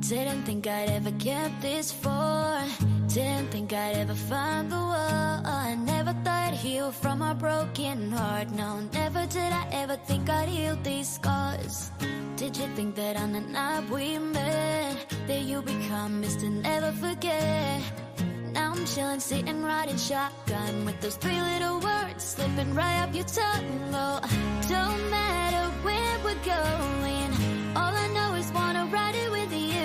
Didn't think I'd ever get this far. Didn't think I'd ever find the one. I never thought I'd heal from a broken heart. No, never did I ever think I'd heal these scars. Did you think that on the night we met, that you become Mr. Never Forget? Now I'm chilling, sitting, riding shotgun with those three little words slipping right up your tongue. Oh, don't matter where we're going, all I know is wanna ride it with you.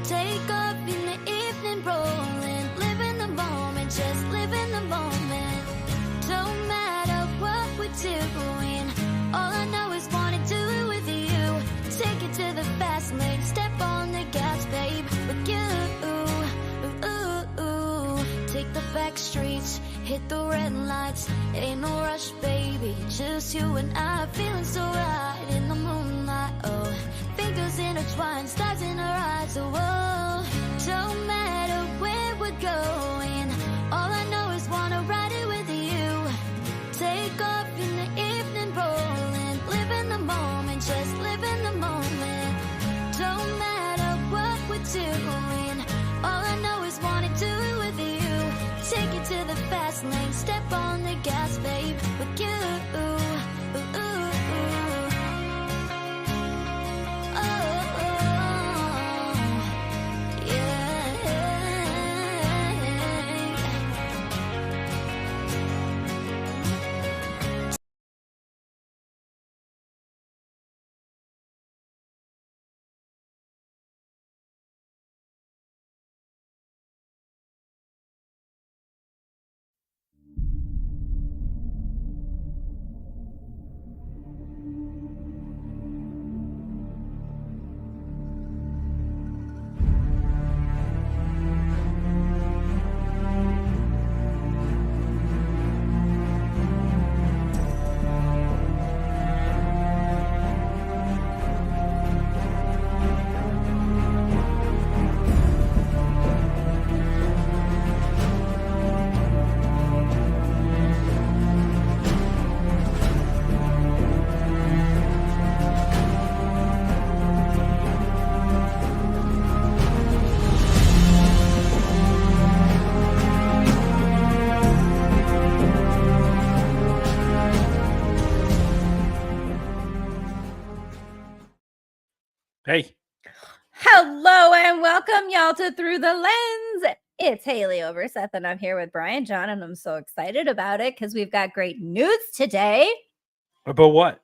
Take off in the evening, rolling, live in the moment, just live in the moment. Don't matter what we're doing, all I know is wanna do it with you. Take it to the fast lane, step on the gas, babe, with you. Take the back streets, hit the red lights. Ain't no rush, baby, just you and I, feeling so right in the moonlight. Oh, fingers intertwined, stars in our eyes. Oh, don't matter where we're going, all I know is wanna ride it with you. Take off in the evening, rolling, live in the moment, just live in the moment. Don't matter what we're doing, all I know is wanna do it with you. Take it to the fast lane, step on the gas, babe, with you. Hey. Hello and welcome y'all to Through the Lens. It's Haleigh Overseth and I'm here with Bryan-jon and I'm so excited about it because we've got great news today. About what?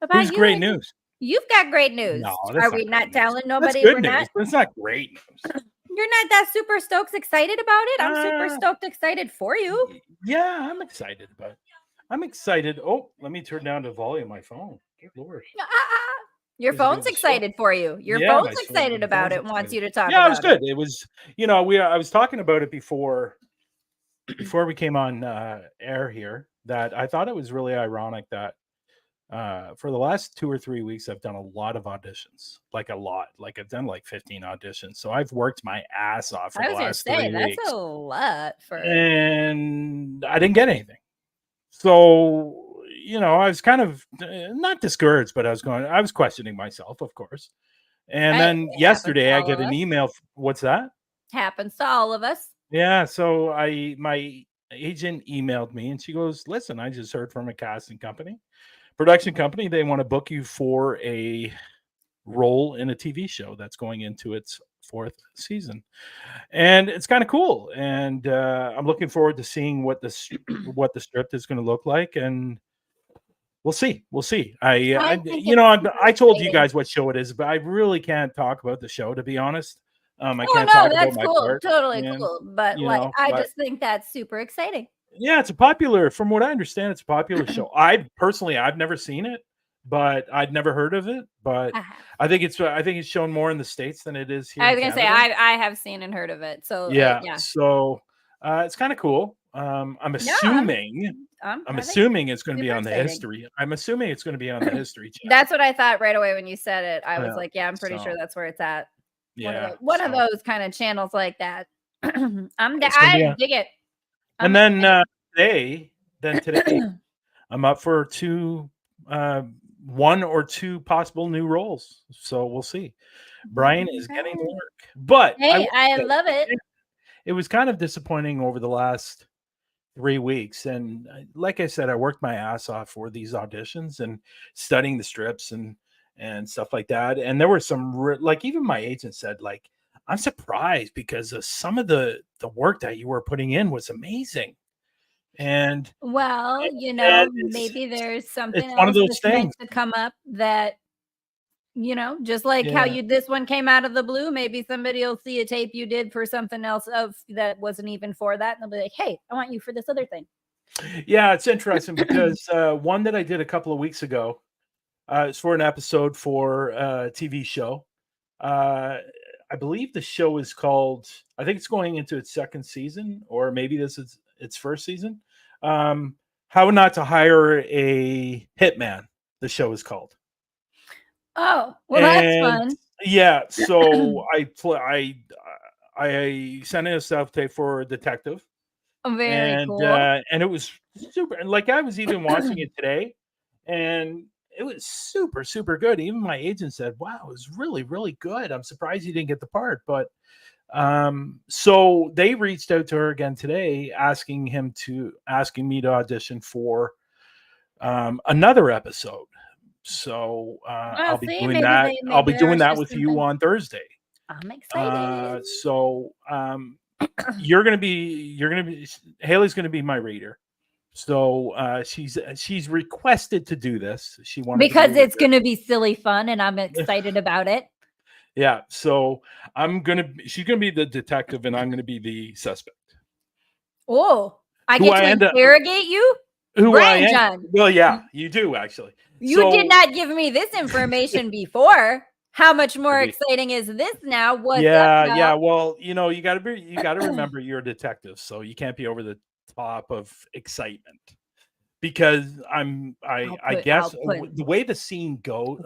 About Who's great news? You've got great news. No, are we not telling nobody we're we're news, not? but it's not great news. You're not that super stoked excited about it? I'm super stoked excited for you. Yeah, I'm excited about it. I'm excited. Oh, let me turn down the volume of my phone. Good Lord. Your phone's excited for you. Your phone's excited about it, wants you to talk about it. Yeah, it was good. It was, I was talking about it before we came on air here, that I thought it was really ironic that for the last 2 or 3 weeks, I've done a lot of auditions, like a lot. Like I've done like 15 auditions. So I've worked my ass off for the last 3 weeks. That's a lot and I didn't get anything. So, I was kind of not discouraged, but I was questioning myself, of course. And then yesterday I get an email. What's that? Happens to all of us. Yeah. So my agent emailed me and she goes, listen, I just heard from a production company. They want to book you for a role in a TV show that's going into its 4th season. And it's kind of cool. And I'm looking forward to seeing what the script is going to look like. And we'll see. I told you guys what show it is, but I really can't talk about the show, to be honest. I can't talk about my part. Totally cool. But I just think that's super exciting. Yeah, from what I understand, it's a popular show. I've never seen it, but I'd never heard of it. But I think it's shown more in the States than it is here. I was gonna say I have seen and heard of it. So yeah. So it's kind of cool. I'm assuming it's going to be on the history. I'm assuming it's going to be on the History Channel. That's what I thought right away when you said it. I was like, yeah, I'm pretty sure that's where it's at. Yeah, one of those kind of channels like that. I dig it. And then today, I'm up for 2 1 or 2 possible new roles. So we'll see. Brian is getting to work, but Hey, I love it. It was kind of disappointing over the last 3 weeks. And like I said, I worked my ass off for these auditions and studying the strips and stuff like that. And there were some like, even my agent said, like, I'm surprised because of some of the work that you were putting in was amazing. And Well, maybe there's something it's one of else those that's meant things. to come up that, just like how this one came out of the blue, maybe somebody will see a tape you did for something else that wasn't even for that. And they'll be like, hey, I want you for this other thing. Yeah, it's interesting because one that I did a couple of weeks ago, it's for an episode for a TV show. I believe the show is called, I think it's going into its 2nd season, or maybe this is its 1st season. How Not to Hire a Hitman, the show is called. Oh, well, that's fun. Yeah, so I sent in a self-tape for a detective. Very cool. And it was super. And like, I was even watching it today, and it was super, super good. Even my agent said, wow, it was really, really good. I'm surprised you didn't get the part. But so they reached out to her again today, asking me to audition for another episode. So I'll be doing that. I'll be doing that with you on Thursday. I'm excited. So you're gonna be Haley's gonna be my reader. So she's requested to do this. She wanted because it's gonna be silly fun, and I'm excited about it. Yeah. So she's gonna be the detective, and I'm gonna be the suspect. Oh, I get to interrogate you? Bryan-jon. Well, yeah, you do actually. You did not give me this information before. How much more exciting is this now? What's up now? Yeah. Well, you got to remember you're a detective, so you can't be over the top of excitement. Because I guess the way the scene goes,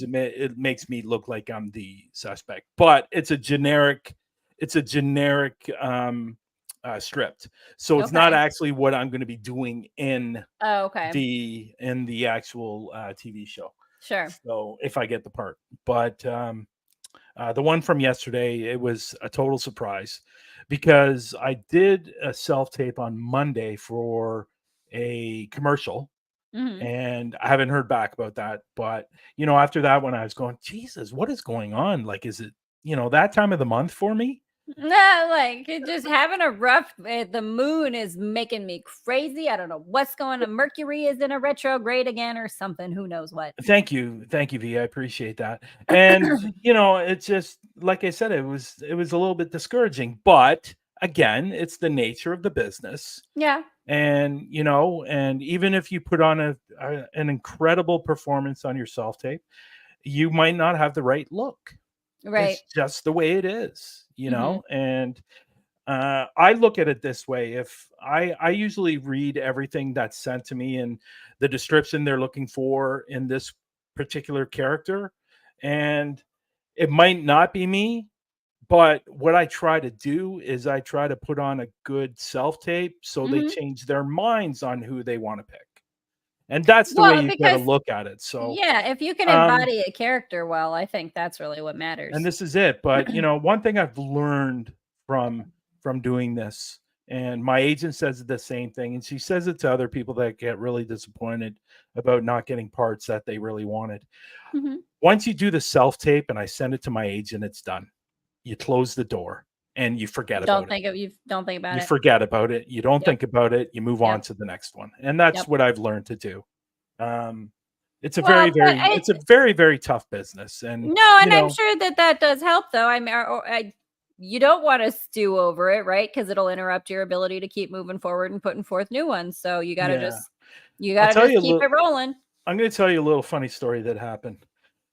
it makes me look like I'm the suspect. But it's a generic script, so it's not actually what I'm going to be doing in the actual TV show. Sure. So if I get the part, but the one from yesterday, it was a total surprise because I did a self-tape on Monday for a commercial, and I haven't heard back about that. But after that one, I was going, Jesus, what is going on? Like, is it that time of the month for me? No, like, just having a rough. The moon is making me crazy. I don't know what's going on. Mercury is in a retrograde again or something. Who knows what? Thank you, V. I appreciate that. And it's just like I said, it was a little bit discouraging. But again, it's the nature of the business. Yeah. And and even if you put on an incredible performance on your self-tape, you might not have the right look. Right. It's just the way it is. And I look at it this way. If I usually read everything that's sent to me and the description they're looking for in this particular character, and it might not be me, but what I try to do is I try to put on a good self-tape so they change their minds on who they want to pick. And that's the way you got to look at it. So yeah, if you can embody a character well, I think that's really what matters. And this is it. But one thing I've learned from doing this, and my agent says the same thing, and she says it to other people that get really disappointed about not getting parts that they really wanted. Once you do the self-tape and I send it to my agent, it's done. You close the door and you forget about it. You don't think about it. You forget about it. You don't think about it. You move on to the next one. And that's what I've learned to do. It's a very, very tough business. And I'm sure that does help though. I mean, you don't want to stew over it, right? Because it'll interrupt your ability to keep moving forward and putting forth new ones. So you got to just keep it rolling. I'm going to tell you a little funny story that happened.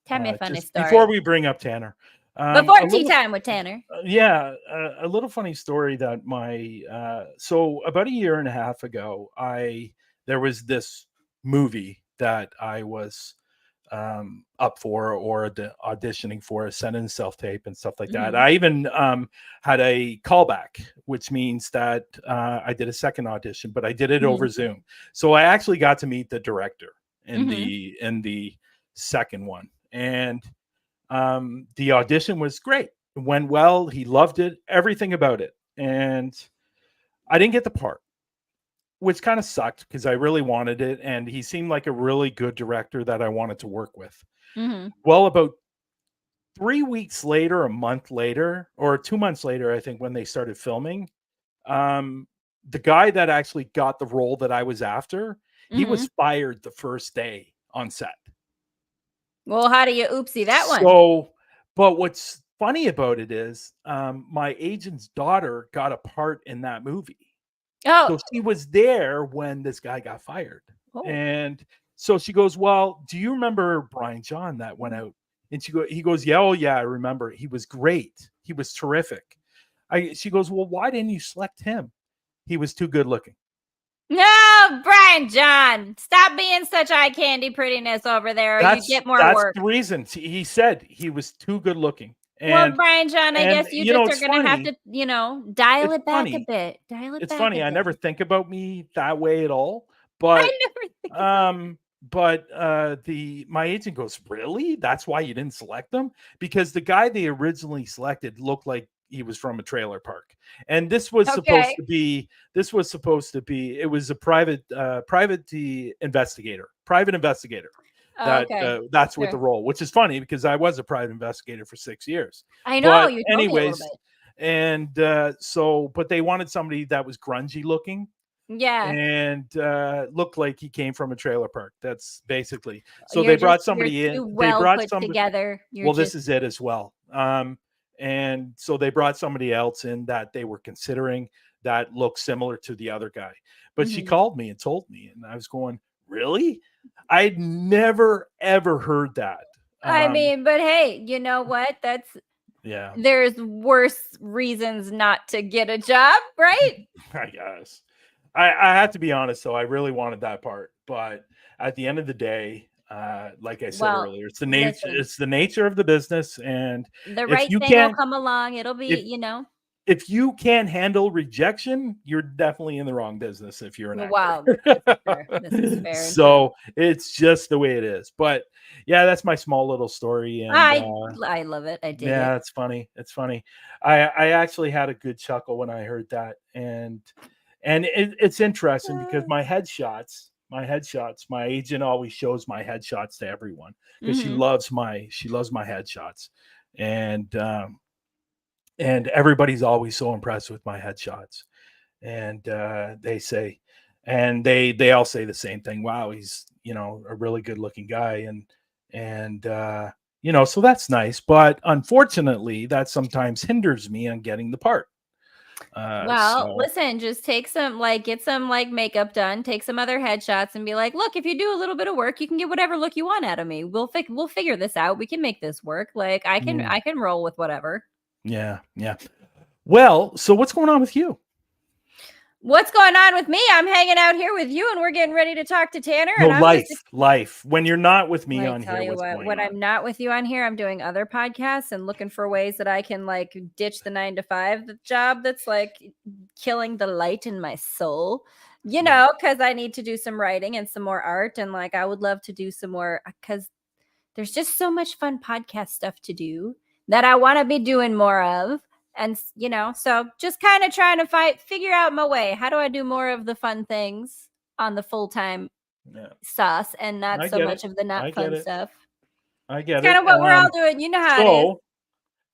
Tell me a funny story. Before we bring up Tanner. Before tea time with Tanner. A little funny story that so about a year and a half ago, there was this movie that I was up for or auditioning for, sent in self-tape and stuff like that. I even had a callback, which means that I did a second audition, but I did it over Zoom. So I actually got to meet the director, in the second one. And the audition was great. It went well. He loved it, everything about it. And I didn't get the part, which kind of sucked because I really wanted it. And he seemed like a really good director that I wanted to work with. Well, about 3 weeks later, a month later, or 2 months later, I think, when they started filming, the guy that actually got the role that I was after, he was fired the first day on set. Well, how do you oopsie that one? So, but what's funny about it is my agent's daughter got a part in that movie. Oh. So she was there when this guy got fired. Oh. And so she goes, well, do you remember Bryan-jon that went out? And he goes, yeah, oh yeah, I remember. He was great. He was terrific. She goes, well, why didn't you select him? He was too good looking. No, Bryan-jon, stop being such eye candy prettiness over there. You get more work. That's the reason. He said he was too good looking. And, well, Bryan-jon, I guess you just are going to have to, dial it back a bit. It's funny. I never think about me that way at all. But my agent goes, really? That's why you didn't select them? Because the guy they originally selected looked like he was from a trailer park. And this was supposed to be, it was a private investigator. That's what the role, which is funny because I was a private investigator for 6 years. I know. But anyways, and but they wanted somebody that was grungy looking. Yeah. And looked like he came from a trailer park. That's basically. So they brought somebody in. They brought somebody together. This is it as well. And so they brought somebody else in that they were considering that looked similar to the other guy. But she called me and told me, and I was going, really? I'd never, ever heard that. I mean, but hey, you know what? There's worse reasons not to get a job, right? I guess. I have to be honest, though. I really wanted that part. But at the end of the day, like I said earlier, it's the nature. Listen, it's the nature of the business, and the right thing will come along. It'll be, If you can't handle rejection, you're definitely in the wrong business. If you're an actor. Wow, this is fair. So it's just the way it is. But yeah, that's my small little story. And I love it. I did. Yeah, it's funny. It's funny. I actually had a good chuckle when I heard that, and it's interesting because my headshots, my agent always shows my headshots to everyone because she loves my headshots, and everybody's always so impressed with my headshots, and they say, and they all say the same thing. Wow, he's a really good looking guy, and so that's nice, but unfortunately that sometimes hinders me on getting the part. Listen, just take some, get some makeup done, take some other headshots and be like, look, if you do a little bit of work, you can get whatever look you want out of me. We'll figure this out. We can make this work. I can roll with whatever. Yeah. Well, so what's going on with you? What's going on with me? I'm hanging out here with you, and we're getting ready to talk to Tanner. No, life. When you're not with me on here, when I'm not with you on here, I'm doing other podcasts and looking for ways that I can ditch the 9-to-5 job that's killing the light in my soul. Because I need to do some writing and some more art, and I would love to do some more because there's just so much fun podcast stuff to do that I want to be doing more of. And, so just kind of trying to figure out my way. How do I do more of the fun things on the full-time sauce and not so much of the not fun stuff? I get it. Kind of what we're all doing. You know how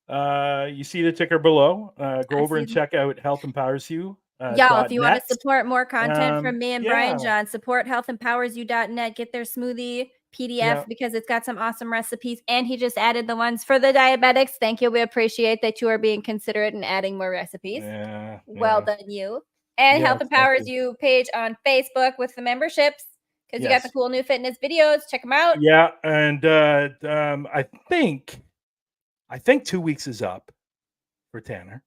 it is. You see the ticker below. Go over and check out Health Empowers You. Y'all, if you want to support more content from me and Bryan-jon, support healthempowersyou.net. Get their smoothie PDF because it's got some awesome recipes, and he just added the ones for the diabetics. Thank you. We appreciate that you are being considerate and adding more recipes. Well done, you. And Health Empowers You page on Facebook with the memberships because you got the cool new fitness videos. Check them out. Yeah, and I think 2 weeks is up for Tanner,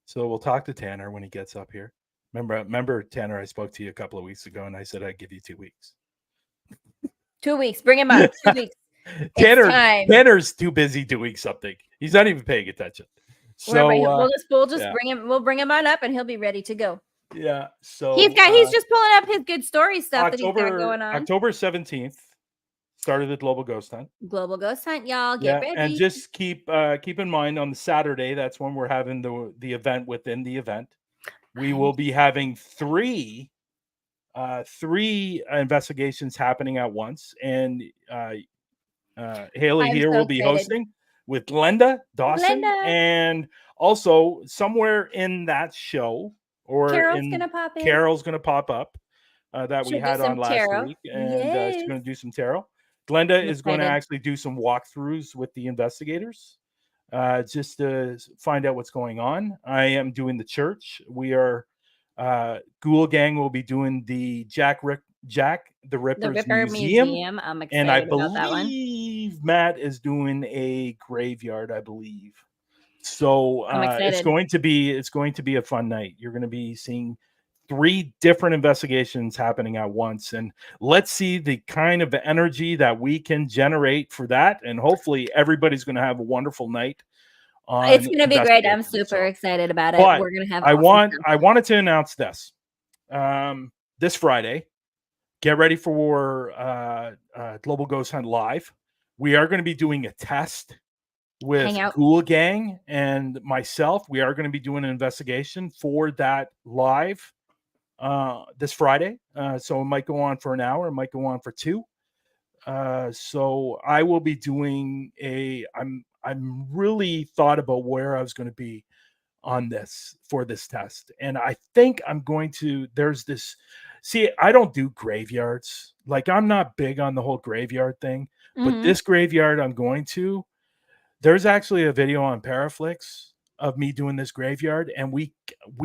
so we'll talk to Tanner when he gets up here. Remember, Tanner, I spoke to you a couple of weeks ago, and I said I'd give you 2 weeks. 2 weeks. Bring him up. 2 weeks. Tanner's too busy doing something. He's not even paying attention. So we'll just bring him. We'll bring him on up, and he'll be ready to go. Yeah. So he's just pulling up his good story stuff that he's got going on. October 17th started the Global Ghost Hunt. Global Ghost Hunt, y'all. Get ready. And just keep in mind on the Saturday, that's when we're having the event within the event. We will be having three investigations happening at once, and Haleigh here will be hosting with Glenda Dawson, and also somewhere in that show Carol's gonna pop up that we had on last week, and she's gonna do some tarot. Glenda is going to actually do some walkthroughs with the investigators, just to find out what's going on. I am doing the church. We are Ghoul Gang will be doing the Jack the Ripper's Museum. I'm excited and I about that one. believe Matt is doing a graveyard, I believe. So it's going to be a fun night. You're going to be seeing 3 different investigations happening at once, and let's see the kind of energy that we can generate for that, and hopefully everybody's going to have a wonderful night. It's going to be great. I'm super excited about it. But we're going to have I wanted to announce this this Friday. Get ready for Global Ghost Hunt Live. We are going to be doing a test with Ghoul Gang and myself. We are going to be doing an investigation for that live this Friday. So it might go on for an hour, it might go on for 2. So I will be doing I'm really thought about where I was going to be on this for this test. And I think I'm going to, I don't do graveyards. Like, I'm not big on the whole graveyard thing, but this graveyard there's actually a video on Paraflix of me doing this graveyard, and we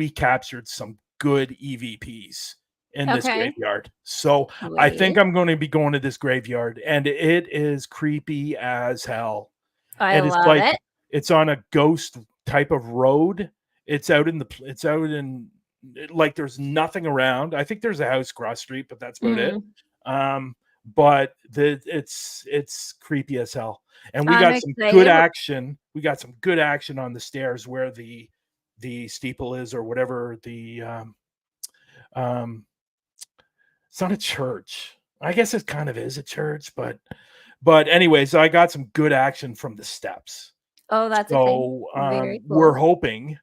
captured some good EVPs in this graveyard. So I think I'm going to be going to this graveyard, and it is creepy as hell. I love it. It's on a ghost type of road. It's out in like there's nothing around. I think there's a house cross street, but that's about it. But it's creepy as hell. And we got some good action. We got some good action on the stairs where the steeple is, or whatever the it's not a church. I guess it kind of is a church, but anyways, I got some good action from the steps. Oh, that's so very cool. We're hoping.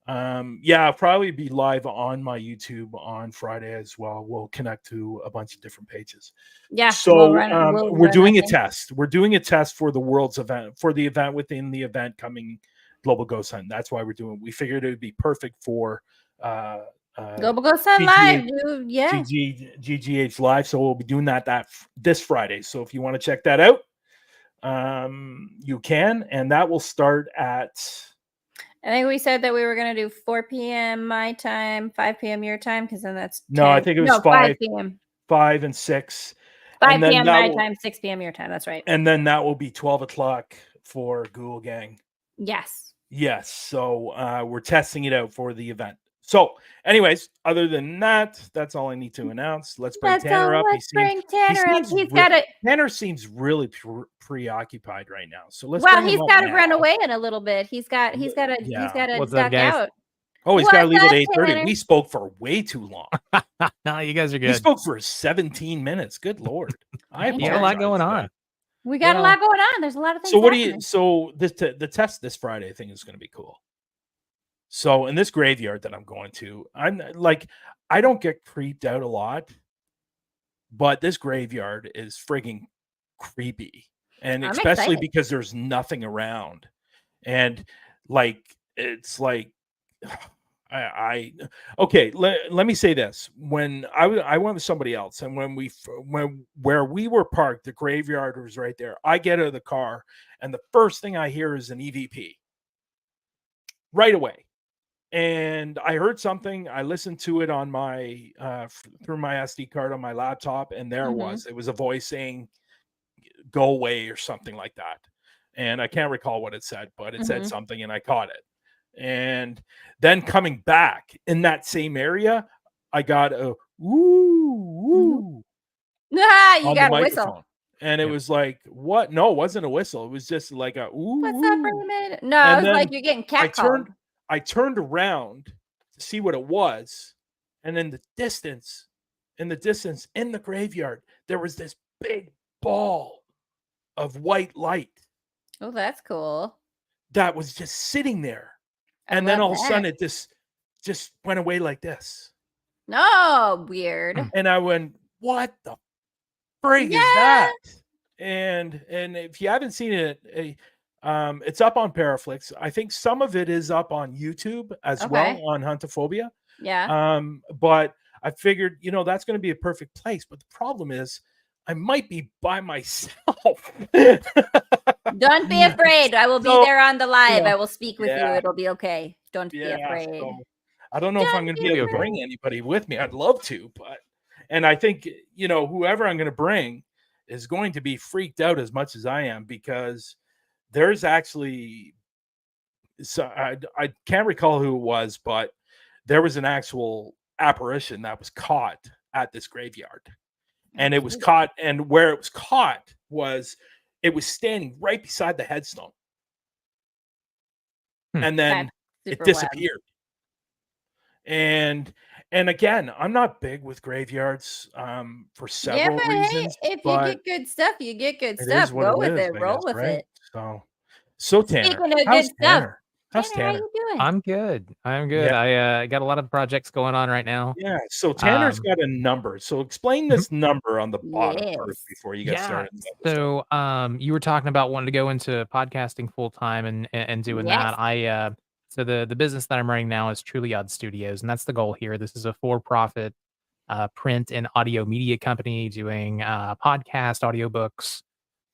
I'll probably be live on my YouTube on Friday as well. We'll connect to a bunch of different pages. Yeah. So we're doing a test. We're doing a test for the world's event, for the event within the event coming Global Ghost Hunt. That's why we're doing. We figured it would be perfect for Global Ghost Hunt Live, dude. Yeah. GGH Live. So we'll be doing that this Friday. So if you want to check that out, you can, and that will start at, I think we said that we were going to do 4 p.m. my time, 5 p.m. your time, because then that's 10. No, I think it was 5 p.m. 5 and 6. 5 p.m. my time, 6 p.m. your time. That's right. And then that will be 12 o'clock for Ghoul Gang. Yes. So we're testing it out for the event. So anyways, other than that, that's all I need to announce. Let's bring Tanner up. Tanner seems really preoccupied right now. So let's. Well, he's got to run away in a little bit. He's got to duck out. Oh, he's got to leave at 8:30. We spoke for way too long. No, you guys are good. We spoke for 17 minutes. Good Lord. I have a lot going on. We got a lot going on. There's a lot of things. So the test this Friday, I think, is going to be cool. So in this graveyard that I'm going to, I don't get creeped out a lot, but this graveyard is frigging creepy. And especially because there's nothing around. And it's like, let me say this. When I went with somebody else, and where we were parked, the graveyard was right there. I get out of the car, and the first thing I hear is an EVP right away. And I heard something. I listened to it on my through my SD card on my laptop, and it was a voice saying, "Go away" or something like that. And I can't recall what it said, but it said something, and I caught it. And then coming back in that same area, I got a woo. You got a whistle. And it was like, what? No, it wasn't a whistle. It was just like a ooh. What's up, Raymond? No, it was like you're getting catcalled. I turned around to see what it was. And in the distance, in the graveyard, there was this big ball of white light. Oh, that's cool. That was just sitting there. And then all of a sudden it just went away like this. No, weird. And I went, what the frig is that? And if you haven't seen it, it's up on Paraflix. I think some of it is up on YouTube as well on Huntophobia. Yeah. But I figured, that's going to be a perfect place. But the problem is I might be by myself. Don't be afraid. I will be there on the live. I will speak with you. It'll be okay. Don't be afraid. So I don't know if I'm going to be able to bring anybody with me. I'd love to, and I think, whoever I'm going to bring is going to be freaked out as much as I am, because there's actually, so I can't recall who it was, but there was an actual apparition that was caught at this graveyard. And it was caught, and where it was caught was, it was standing right beside the headstone. And then it disappeared. And again, I'm not big with graveyards for several reasons. Hey, if you get good stuff, you get good stuff. Go with it. Roll with it. So Tanner, speaking of good stuff, how's Tanner? How you doing? I'm good. I got a lot of projects going on right now. Yeah. So Tanner's got a number. So explain this number on the bottom first before you get started. So you were talking about wanting to go into podcasting full time and doing that. So the business that I'm running now is Truly Odd Studios, and that's the goal here. This is a for-profit print and audio media company doing podcast, audiobooks,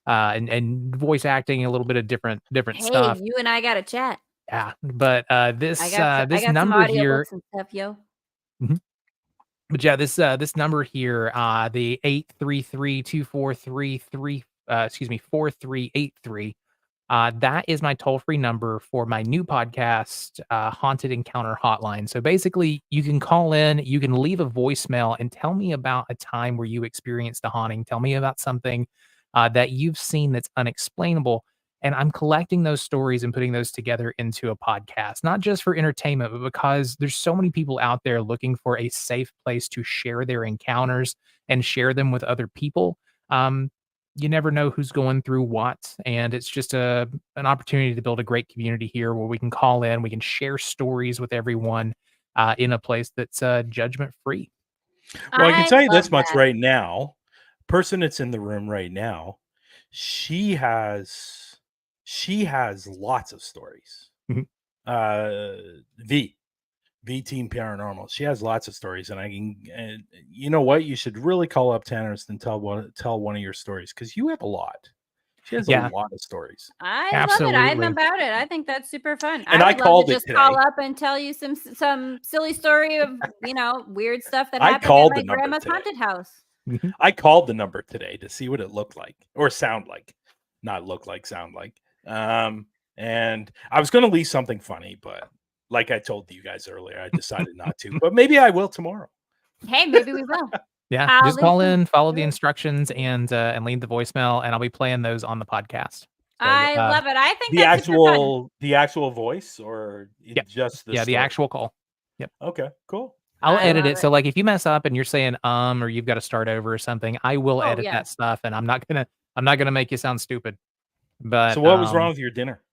and voice acting, a little bit of different stuff. You and I got to chat. Yeah, but this this number here, and stuff, yo. But yeah, this number here, the 833-243-4383, that is my toll-free number for my new podcast, Haunted Encounter Hotline. So basically, you can call in, you can leave a voicemail, and tell me about a time where you experienced a haunting. Tell me about something that you've seen that's unexplainable. And I'm collecting those stories and putting those together into a podcast, not just for entertainment, but because there's so many people out there looking for a safe place to share their encounters and share them with other people. You never know who's going through what. And it's just an opportunity to build a great community here where we can call in, we can share stories with everyone in a place that's judgment free. Well, I can tell you this much right now. Person that's in the room right now, she has lots of stories. V Team Paranormal. She has lots of stories, and you know what? You should really call up Tanner and tell one of your stories, because you have a lot. She has a lot of stories. I love it. I'm about it. I think that's super fun. And I called it today. Call up and tell you some silly story of weird stuff that happened at my grandma's haunted house. I called the number today to see what it looked like or sound like. Not look like, sound like. And I was going to leave something funny, but like I told you guys earlier, I decided not to. But maybe I will tomorrow. Hey, maybe we will. Yeah, just call in, follow the instructions, and leave the voicemail, and I'll be playing those on the podcast. So, I love it. I think the actual voice, or just the story? The actual call. Yep. Okay, cool. I'll edit it. So like if you mess up and you're saying or you've got to start over or something, I will edit that stuff, and I'm not gonna make you sound stupid. But so what was wrong with your dinner?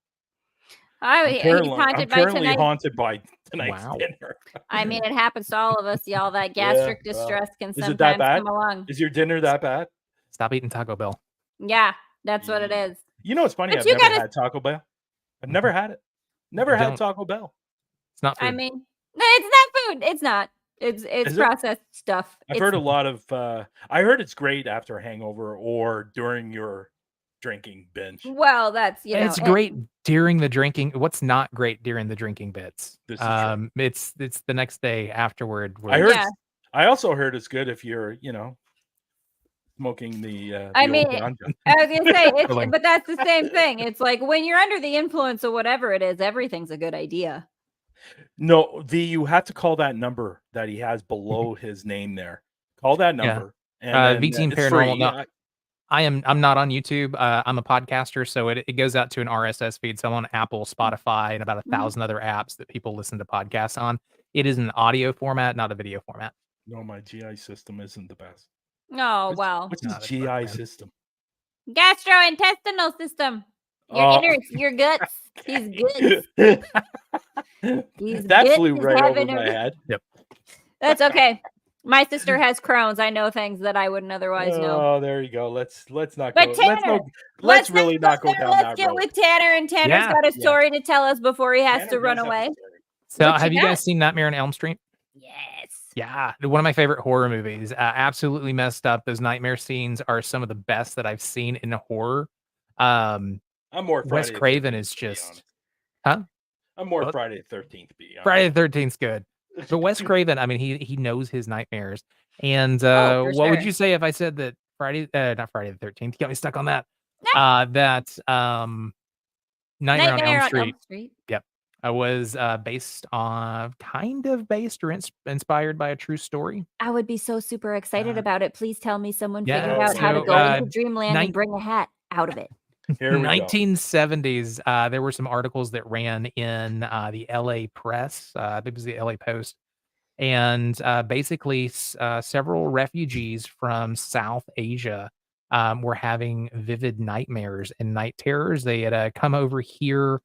I'm currently haunted by tonight's dinner. I mean, it happens to all of us, y'all. That gastric distress can sometimes come along. Is your dinner that bad? Stop eating Taco Bell. Yeah, that's what it is. You know, it's funny. I've never had Taco Bell. I've never had it. Never had Taco Bell. It's not food. I mean, it's not food. It's not. It's processed stuff. I've heard a lot of. I heard it's great after a hangover or during your drinking binge. Well, that's it's great during the drinking. What's not great during the drinking bits? It's the next day afterward. I also heard it's good if you're smoking the. I was gonna say, but that's the same thing. It's like when you're under the influence of whatever it is, everything's a good idea. No, you have to call that number that he has below his name there. Call that number. And V Team Paranormal. No, I'm not on YouTube. I'm a podcaster, so it goes out to an RSS feed. So I'm on Apple, Spotify, and about 1,000 other apps that people listen to podcasts on. It is an audio format, not a video format. No, my GI system isn't the best. Oh, well. What's his GI system? Gastrointestinal system. Your innards, your guts. He's good. That flew right over my head. Yep. That's okay. My sister has Crohn's. I know things that I wouldn't otherwise know. Oh, there you go. Let's not But go. Tanner, Let's really not go down that Let's get road. with Tanner, and Tanner's got a story to tell us before he has to run away. So, have you guys seen Nightmare on Elm Street? Yes. Yeah, one of my favorite horror movies. Absolutely messed up. Those nightmare scenes are some of the best that I've seen in horror. I'm more Wes Craven is just, huh? I'm more Friday the 13th. Friday the 13th is good, but Wes Craven, I mean, he knows his nightmares. And what would you say if I said that not Friday the 13th? You got me stuck on that. No. That Nightmare on Elm Street. Yep. I was based or inspired by a true story. I would be so super excited about it. Please tell me someone figured out so, how to go into Dreamland and bring a hat out of it. 1970s, there were some articles that ran in the LA Press. I think it was the LA Post. And basically, several refugees from South Asia were having vivid nightmares and night terrors. They had come over here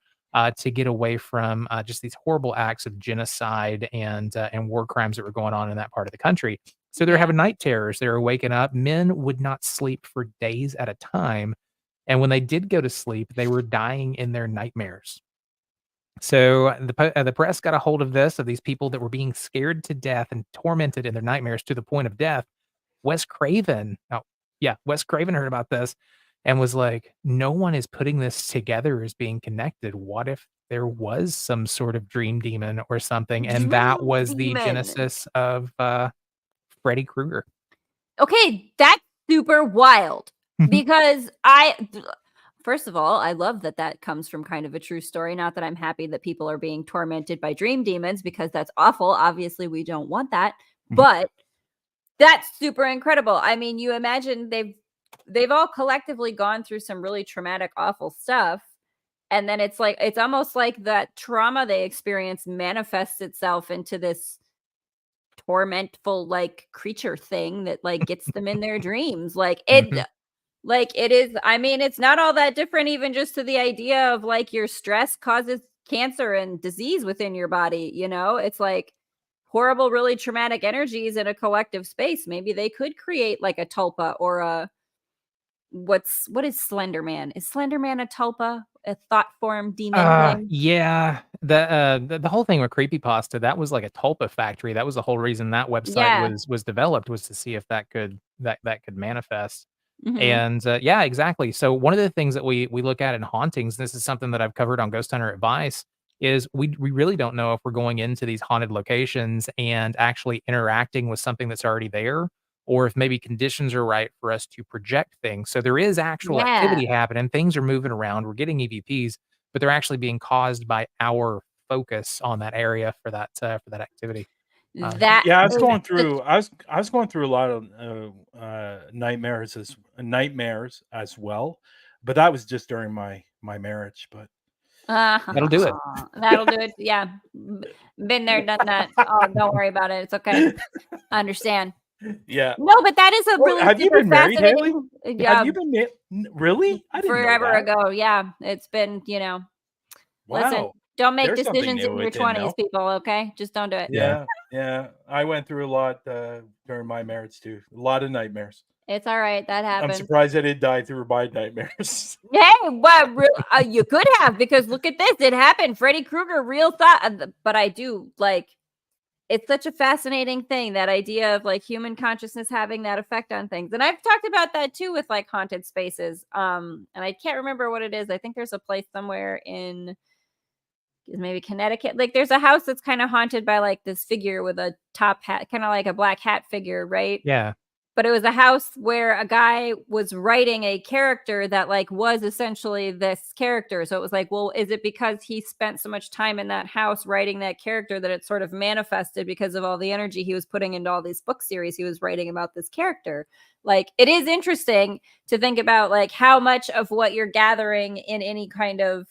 to get away from just these horrible acts of genocide and war crimes that were going on in that part of the country. So they're having night terrors. They were waking up. Men would not sleep for days at a time. And when they did go to sleep, they were dying in their nightmares. So the press got a hold of these people that were being scared to death and tormented in their nightmares to the point of death. Wes Craven heard about this and was like, no one is putting this together as being connected. What if there was some sort of dream demon or something? And that was the genesis of Freddy Krueger. Okay, that's super wild. Because first of all, I love that comes from kind of a true story. Not that I'm happy that people are being tormented by dream demons, because that's awful. Obviously, we don't want that. But that's super incredible. I mean, you imagine they've all collectively gone through some really traumatic, awful stuff. And then it's almost like that trauma they experience manifests itself into this tormentful like creature thing that like gets them in their dreams. Like it is, I mean, it's not all that different even just to the idea of like your stress causes cancer and disease within your body, you know? It's like horrible, really traumatic energies in a collective space. Maybe they could create like a tulpa or a what is Slender Man? Is Slender Man a tulpa, a thought form demon thing? Yeah. The whole thing with creepypasta, that was like a tulpa factory. That was the whole reason that website was developed, was to see if that could manifest. And yeah, exactly. So one of the things that we look at in hauntings, this is something that I've covered on Ghost Hunter Advice, is we really don't know if we're going into these haunted locations and actually interacting with something that's already there, or if maybe conditions are right for us to project things. So there is actual activity happening. Things are moving around. We're getting EVPs, but they're actually being caused by our focus on that area for that activity. I was going through a lot of nightmares as well, but that was just during my marriage. But that'll do it. That'll do it. Yeah, been there, done that. Oh, don't worry about it. It's okay. I understand. Yeah. No, but that is a really have you been married, Haleigh? Yeah. Have you been really? I didn't forever know that. ago. Yeah, it's been, you know. Wow. Listen, don't make There's decisions in your 20s, people. Okay, just don't do it. Yeah. I went through a lot during my marriage too. A lot of nightmares. It's all right. That happened. I'm surprised I didn't die through my nightmares. Hey, well, you could have, because look at this. It happened. Freddy Krueger, real thought. But I do like. It's such a fascinating thing, that idea of like human consciousness having that effect on things. And I've talked about that too with like haunted spaces. And I can't remember what it is. I think there's a place somewhere in maybe Connecticut. Like there's a house that's kind of haunted by like this figure with a top hat, kind of like a black hat figure, right? Yeah. But it was a house where a guy was writing a character that like was essentially this character. So it was like, well, is it because he spent so much time in that house writing that character that it sort of manifested because of all the energy he was putting into all these book series he was writing about this character? Like, it is interesting to think about like how much of what you're gathering in any kind of,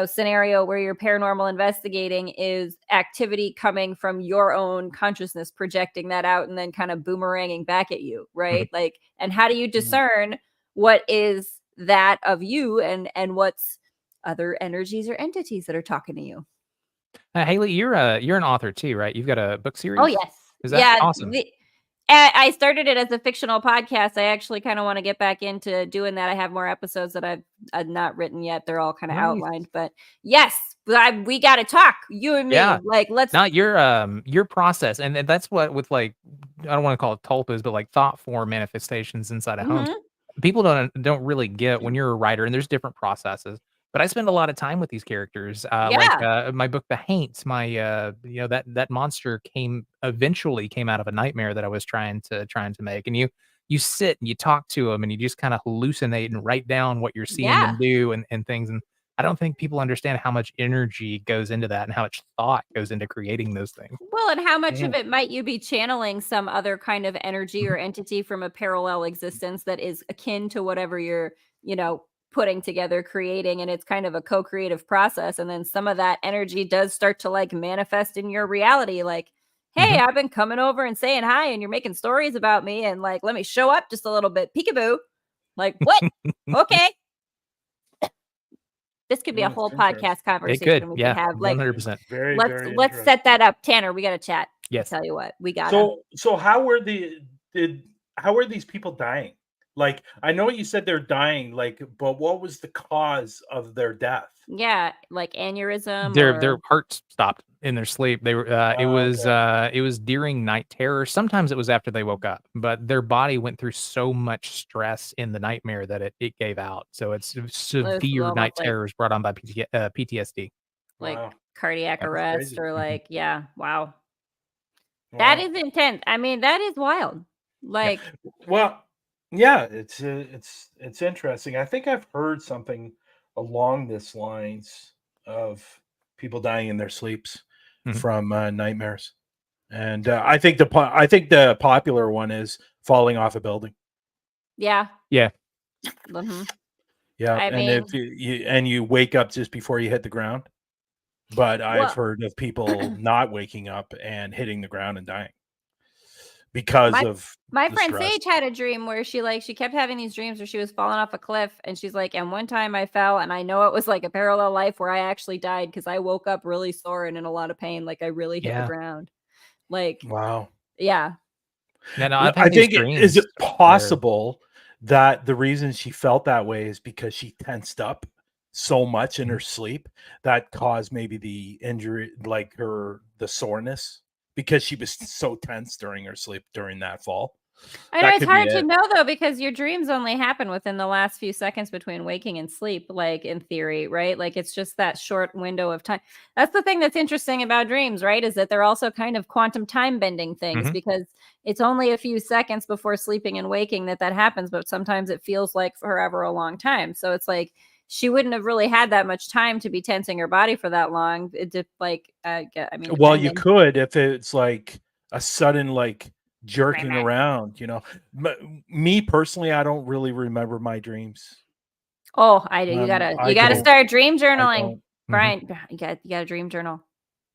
scenario where you're paranormal investigating is activity coming from your own consciousness, projecting that out and then kind of boomeranging back at you, right? Like, and how do you discern what is that of you and what's other energies or entities that are talking to you? Haleigh, you're an author too, right? You've got a book series. Oh yes, Is that awesome? I started it as a fictional podcast. I actually kind of want to get back into doing that. I have more episodes that I've not written yet. They're all kind of outlined, but yes, we got to talk, you and me. Yeah. Like, let's not your process, and that's what with like, I don't want to call it tulpas, but like thought form manifestations inside of homes. People don't really get when you're a writer, and there's different processes. But I spend a lot of time with these characters. Like my book, The Haint, my that monster eventually came out of a nightmare that I was trying to make. And you sit and you talk to them, and you just kind of hallucinate and write down what you're seeing them do and things. And I don't think people understand how much energy goes into that and how much thought goes into creating those things. Well, and how much of it might you be channeling some other kind of energy or entity from a parallel existence that is akin to whatever you're, putting together, creating, and it's kind of a co-creative process. And then some of that energy does start to like manifest in your reality. Like, hey, I've been coming over and saying hi, and you're making stories about me, and like, let me show up just a little bit. Peekaboo. Like, what? Okay. This could be a whole podcast conversation. It could, we could have. Like, 100%. Let's set that up, Tanner. We got to chat. Yes. I'll tell you what, we got. So how are these people dying? Like, I know you said they're dying, like, but what was the cause of their death? Yeah, like aneurysm. Their hearts stopped in their sleep. They were. It was during night terror. Sometimes it was after they woke up, but their body went through so much stress in the nightmare that it gave out. So it's severe night terrors brought on by PTSD, like cardiac arrest, or like wow. That is intense. I mean, that is wild. Like, well. Yeah, it's interesting. I think I've heard something along this lines of people dying in their sleeps from nightmares, and I think the popular one is falling off a building. Yeah. Yeah. Yeah, if you wake up just before you hit the ground, but I've heard of people not waking up and hitting the ground and dying. Because of my friend Sage had a dream where she kept having these dreams where she was falling off a cliff, and she's like, and one time I fell, and I know it was like a parallel life where I actually died because I woke up really sore and in a lot of pain, like I really hit the ground. Like, wow. Yeah. No, I think is it possible that the reason she felt that way is because she tensed up so much in her sleep that caused maybe the injury, like the soreness? Because she was so tense during her sleep during that fall. I know it's hard to know though, because your dreams only happen within the last few seconds between waking and sleep, like in theory, right? Like it's just that short window of time. That's the thing that's interesting about dreams, right? Is that they're also kind of quantum time bending things, because it's only a few seconds before sleeping and waking that happens, but sometimes it feels like forever a long time. So it's like, she wouldn't have really had that much time to be tensing her body for that long. Well, you could if it's like a sudden like jerking around, Me personally, I don't really remember my dreams. Oh, I do. You gotta start dream journaling, Brian. You got a dream journal.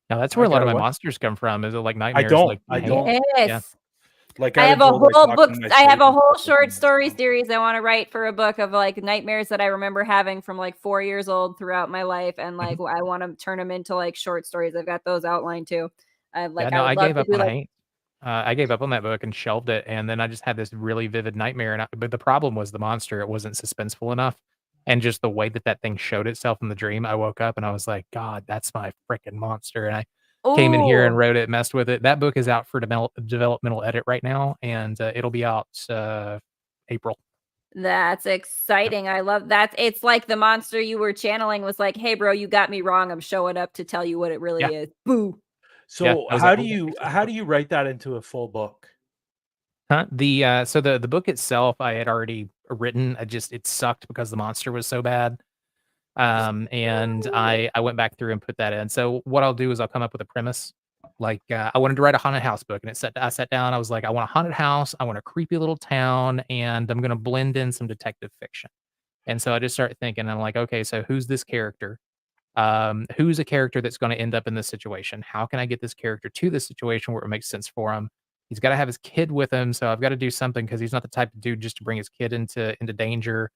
Now that's where a lot of my monsters come from. Is it like nightmares? I don't. Yeah. Like I have a whole book. I have a whole short story series I want to write for a book of like nightmares that I remember having from like 4 years old throughout my life, and like I want to turn them into like short stories. I've got those outlined too. I gave up on Haint. I gave up on that book and shelved it, and then I just had this really vivid nightmare. But the problem was the monster; it wasn't suspenseful enough, and just the way that thing showed itself in the dream. I woke up and I was like, "God, that's my freaking monster!" And I came in here and wrote it, messed with it. That book is out for developmental edit right now, and it'll be out April. That's exciting. I love that. It's like the monster you were channeling was like, "Hey, bro, you got me wrong. I'm showing up to tell you what it really is." Boo. So how do you write that into a full book? The book itself I had already written. It sucked because the monster was so bad. And I went back through and put that in. So what I'll do is I'll come up with a premise. Like I wanted to write a haunted house book, and I sat down. I was like, I want a haunted house. I want a creepy little town, and I'm going to blend in some detective fiction. And so I just started thinking, I'm like, okay, so who's this character? who's a character that's going to end up in this situation? How can I get this character to this situation where it makes sense for him? He's got to have his kid with him, so I've got to do something because he's not the type of dude just to bring his kid into danger.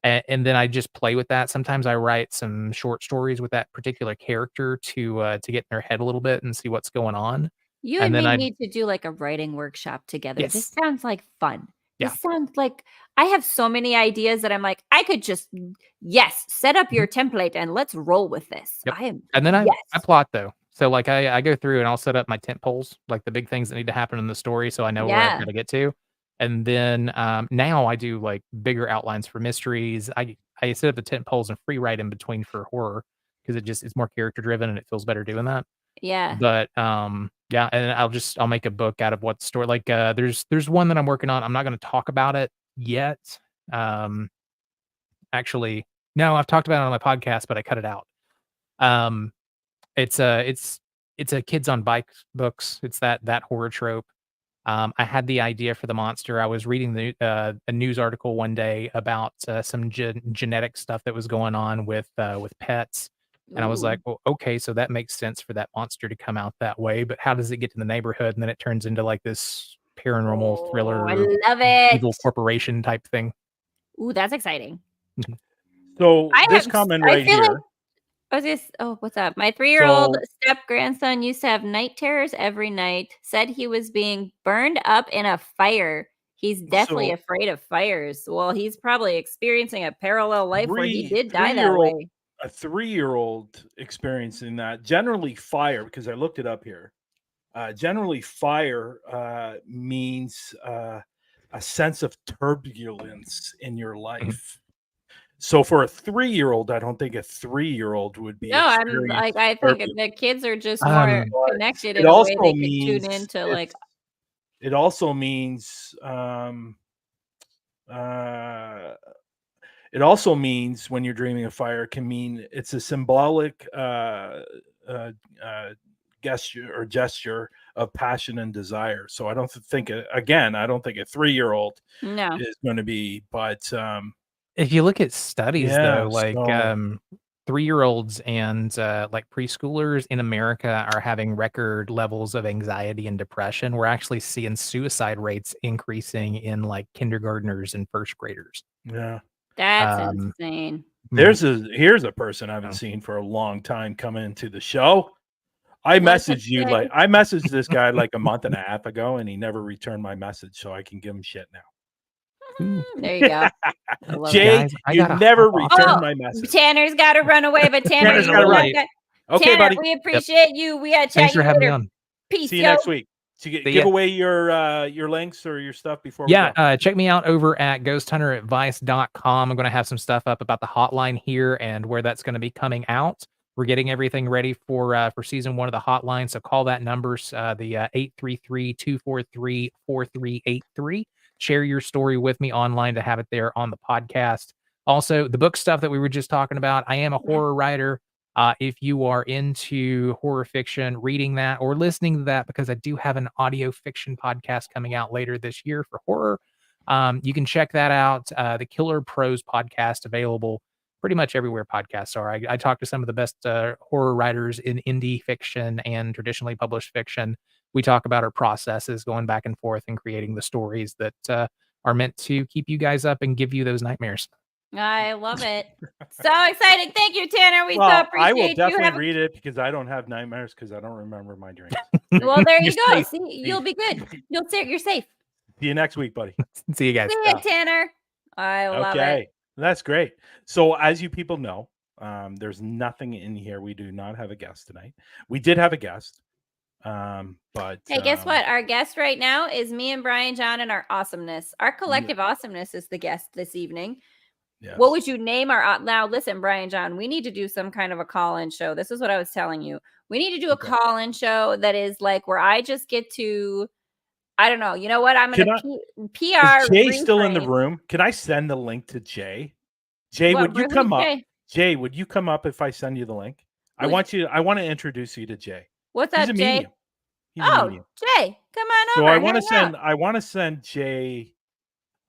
And then I just play with that. Sometimes I write some short stories with that particular character to get in their head a little bit and see what's going on. You And and then me need to do like a writing workshop together. This Yes. sounds like fun. Yeah. This sounds like I have so many ideas that I'm like, I could just, yes, set up your template and let's roll with this. Yep. I am, And then I yes. plot though. So like I go through and I'll set up my tent poles, like the big things that need to happen in the story, so I know where I've Yeah. got to get to. And then now I do like bigger outlines for mysteries. I set up the tent poles and free write in between for horror because it's more character driven and it feels better doing that. Yeah. But yeah, and I'll make a book out of what story. Like there's one that I'm working on. I'm not going to talk about it yet. Actually, no, I've talked about it on my podcast, but I cut it out. It's a kids on bikes books. It's that horror trope. I had the idea for the monster. I was reading a news article one day about some genetic stuff that was going on with pets, and I was like, well, okay, so that makes sense for that monster to come out that way. But how does it get to the neighborhood? And then it turns into like this paranormal thriller, I love it. evil corporation type thing. Ooh, that's exciting. So this comment right here. What's up? My 3-year-old step grandson used to have night terrors every night. Said he was being burned up in a fire. He's deathly afraid of fires. Well, he's probably experiencing a parallel life where he did die that way. A 3-year-old experiencing that. Generally, fire, because I looked it up here. Generally, fire means a sense of turbulence in your life. So for a 3-year-old, I don't think a 3-year-old would be. No, I'm like, I think the kids are just more connected in a way they can tune into. Like, it also means it also means when you're dreaming of fire, it can mean it's a symbolic gesture of passion and desire. So I don't think a 3-year-old is going to be, but if you look at studies though, like 3-year-olds and like preschoolers in America are having record levels of anxiety and depression. We're actually seeing suicide rates increasing in like kindergartners and first graders. Yeah. That's insane. Here's a person I haven't seen for a long time coming into the show. I messaged this guy like a month and a half ago, and he never returned my message, so I can give him shit now. There you go. Jay, you never returned my message. Tanner's got to run away, but Tanner's got to run. Okay, Tanner, buddy. we appreciate you. We got to chat. Thanks for having me on. Peace. See you next week. So give away your links or your stuff before we go. Check me out over at ghosthunteradvice.com. I'm going to have some stuff up about the hotline here and where that's going to be coming out. We're getting everything ready for season 1 of the hotline. So call that number, the 833-243-4383. Share your story with me online to have it there on the podcast. Also, the book stuff that we were just talking about. I am a horror writer. If you are into horror fiction, reading that or listening to that, because I do have an audio fiction podcast coming out later this year for horror. You can check that out. The Killer Prose podcast, available pretty much everywhere podcasts are. I talk to some of the best horror writers in indie fiction and traditionally published fiction. We talk about our processes going back and forth and creating the stories that are meant to keep you guys up and give you those nightmares. I love it. So exciting. Thank you, Tanner. We so appreciate I will definitely read it because I don't have nightmares because I don't remember my dreams. Well, there you go. See, you'll be good. You're safe. See you next week, buddy. See you guys. See you, Tanner. I love it. That's great. So as you people know, there's nothing in here. We do not have a guest tonight. We did have a guest. But hey, guess what? Our guest right now is me and Bryan-jon and our awesomeness. Our collective awesomeness is the guest this evening. Yes. What would you name our now? Listen, Bryan-jon, we need to do some kind of a call-in show. This is what I was telling you. We need to do a call-in show that is like where I just get to, I don't know. You know what? I'm gonna PR. Is Jay still in the room? Can I send the link to Jay? Jay, would you come up? Jay, would you come up if I send you the link? I want to introduce you to Jay. What's up, Jay? Jay, come on so over. I want to send Jay.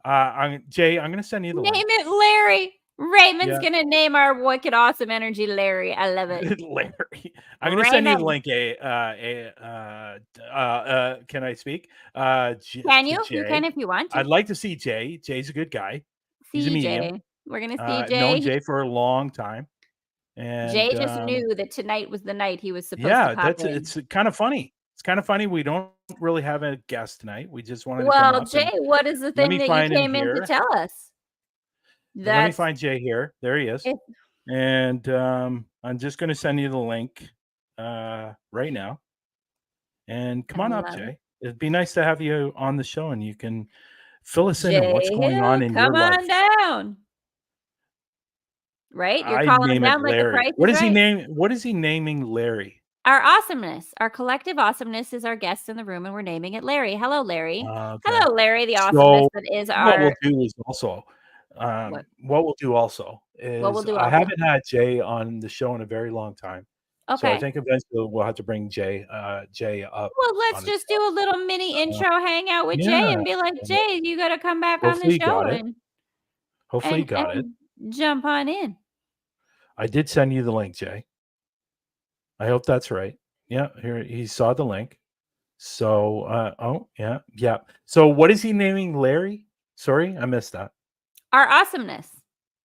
Jay, I'm going to send you the link. Name it Larry. Raymond's gonna name our wicked awesome energy Larry. I love it. Larry. I'm gonna send you the link. Can I speak? Can you? You can if you want to. I'd like to see Jay. Jay's a good guy. He's a medium. Jay. We're gonna see Jay. Known Jay for a long time. And Jay just knew that tonight was the night he was supposed to pop in. It's kind of funny. It's kind of funny. We don't really have a guest tonight. We just wanted to come up. Jay, what is the thing that you came in to tell us? Let me find Jay here. There he is. And I'm just going to send you the link right now. And come on up, Jay. It'd be nice to have you on the show, and you can fill us in on what's going on in your life. Come on down. Right? You're calling him down like the price is What is right. he name? What is he naming Larry? Our awesomeness, our collective awesomeness is our guest in the room, and we're naming it Larry. Hello, Larry. Okay. Hello, Larry. The awesomeness that is our. What we'll do is also. What we'll do also is I haven't had Jay on the show in a very long time. Okay. So I think eventually we'll have to bring Jay up. Well, let's just do a little mini intro hangout with Jay and be like, Jay, you got to come back on the show. Hopefully you got it. Jump on in. I did send you the link, Jay. I hope that's right. Yeah, here he saw the link. So, yeah. So what is he naming Larry? Sorry, I missed that. Our awesomeness.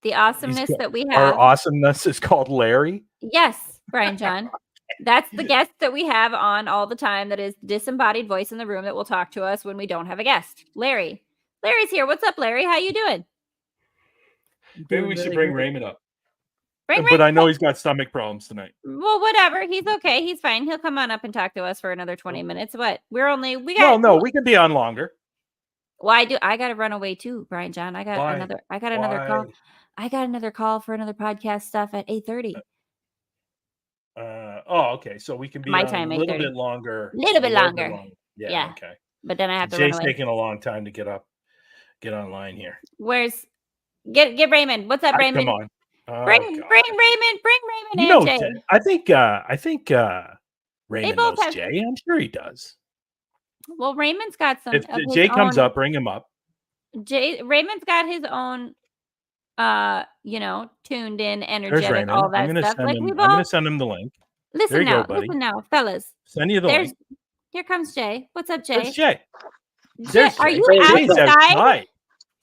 The awesomeness that we have. Our awesomeness is called Larry? Yes, Bryan-jon. That's the guest that we have on all the time. That is the disembodied voice in the room that will talk to us when we don't have a guest. Larry. Larry's here. What's up, Larry? How you doing? Maybe we should bring Raymond up. But I know he's got stomach problems tonight. Well, whatever. He's okay. He's fine. He'll come on up and talk to us for another 20 minutes. What? We can be on longer. Well, I got to run away too, Bryan-jon. I got another call. I got another call for another podcast stuff at 8:30. Okay. So we can be my on time, a little bit longer. Yeah. Okay. But then I have to Jay's run away. taking a long time to get online here. Get Raymond. What's up, Raymond? Come on. Bring Raymond. Bring Raymond. Jay. I think Raymond knows Jay. I'm sure he does. Well, Raymond's got some. If Jay comes up, bring him up. Raymond's got his own, tuned in, energetic, all that stuff. I'm gonna send him the link. Listen now, listen now, fellas. Send you the link. Here comes Jay. What's up, Jay? There's Jay. Are you outside?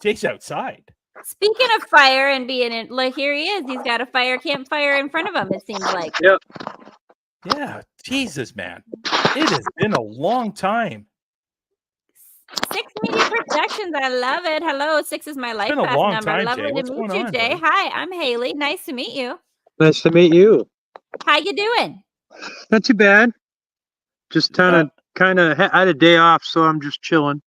Jay's outside. Speaking of fire and being in, like, here he is. He's got a campfire in front of him, it seems like. Yep. Yeah. Jesus, man. It has been a long time. 6 Media Productions. I love it. Hello. 6 is my life path number. Time, lovely Jay. to meet you, Jay. Buddy? Hi, I'm Haleigh. Nice to meet you. Nice to meet you. How you doing? Not too bad. Just kind of I had a day off, so I'm just chilling.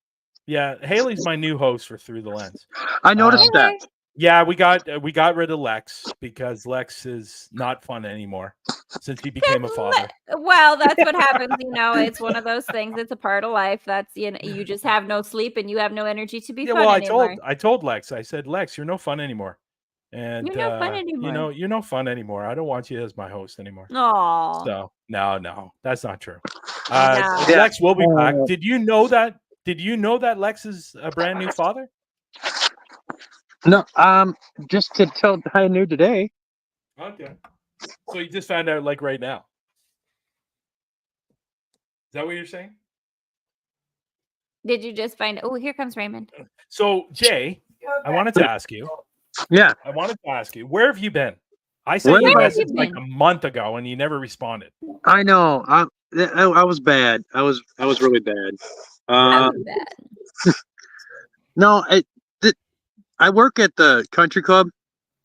Yeah, Haleigh's my new host for Through the Lens. I noticed that. Yeah, we got rid of Lex because Lex is not fun anymore since he became a father. Well, that's what happens. It's one of those things. It's a part of life. That's you just have no sleep and you have no energy to be fun anymore. I told Lex. I said, Lex, you're no fun anymore. And you're no fun anymore. You're no fun anymore. I don't want you as my host anymore. Oh. So no, that's not true. Lex will be back. Did you know that? Did you know that Lex is a brand new father? No, just to tell I knew today. Okay. So you just found out like right now. Is that what you're saying? Did you just find oh, here comes Raymond. So Jay, I wanted to ask you. Yeah. I wanted to ask you, where have you been? I sent you a message like a month ago and you never responded. I know. I was bad. I was really bad. No, I work at the country club,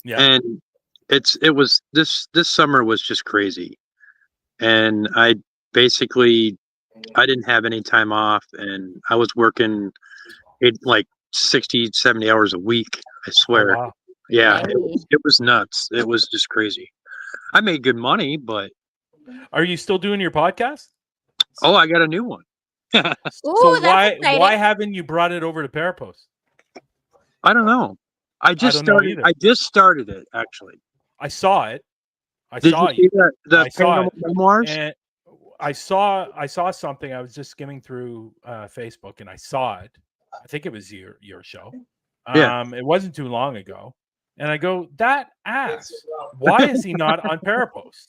and it was this summer was just crazy, and I didn't have any time off, and I was working like 60, 70 hours a week. I swear. Oh, wow. Yeah, it was nuts. It was just crazy. I made good money, but are you still doing your podcast? Oh, I got a new one. So why haven't you brought it over to Parapost? I don't know. I just started it actually. I saw it. Did you see the paranormal memoirs? And I saw something. I was just skimming through Facebook and I saw it. I think it was your show. It wasn't too long ago. And I go, that ass. Why is he not on Parapost?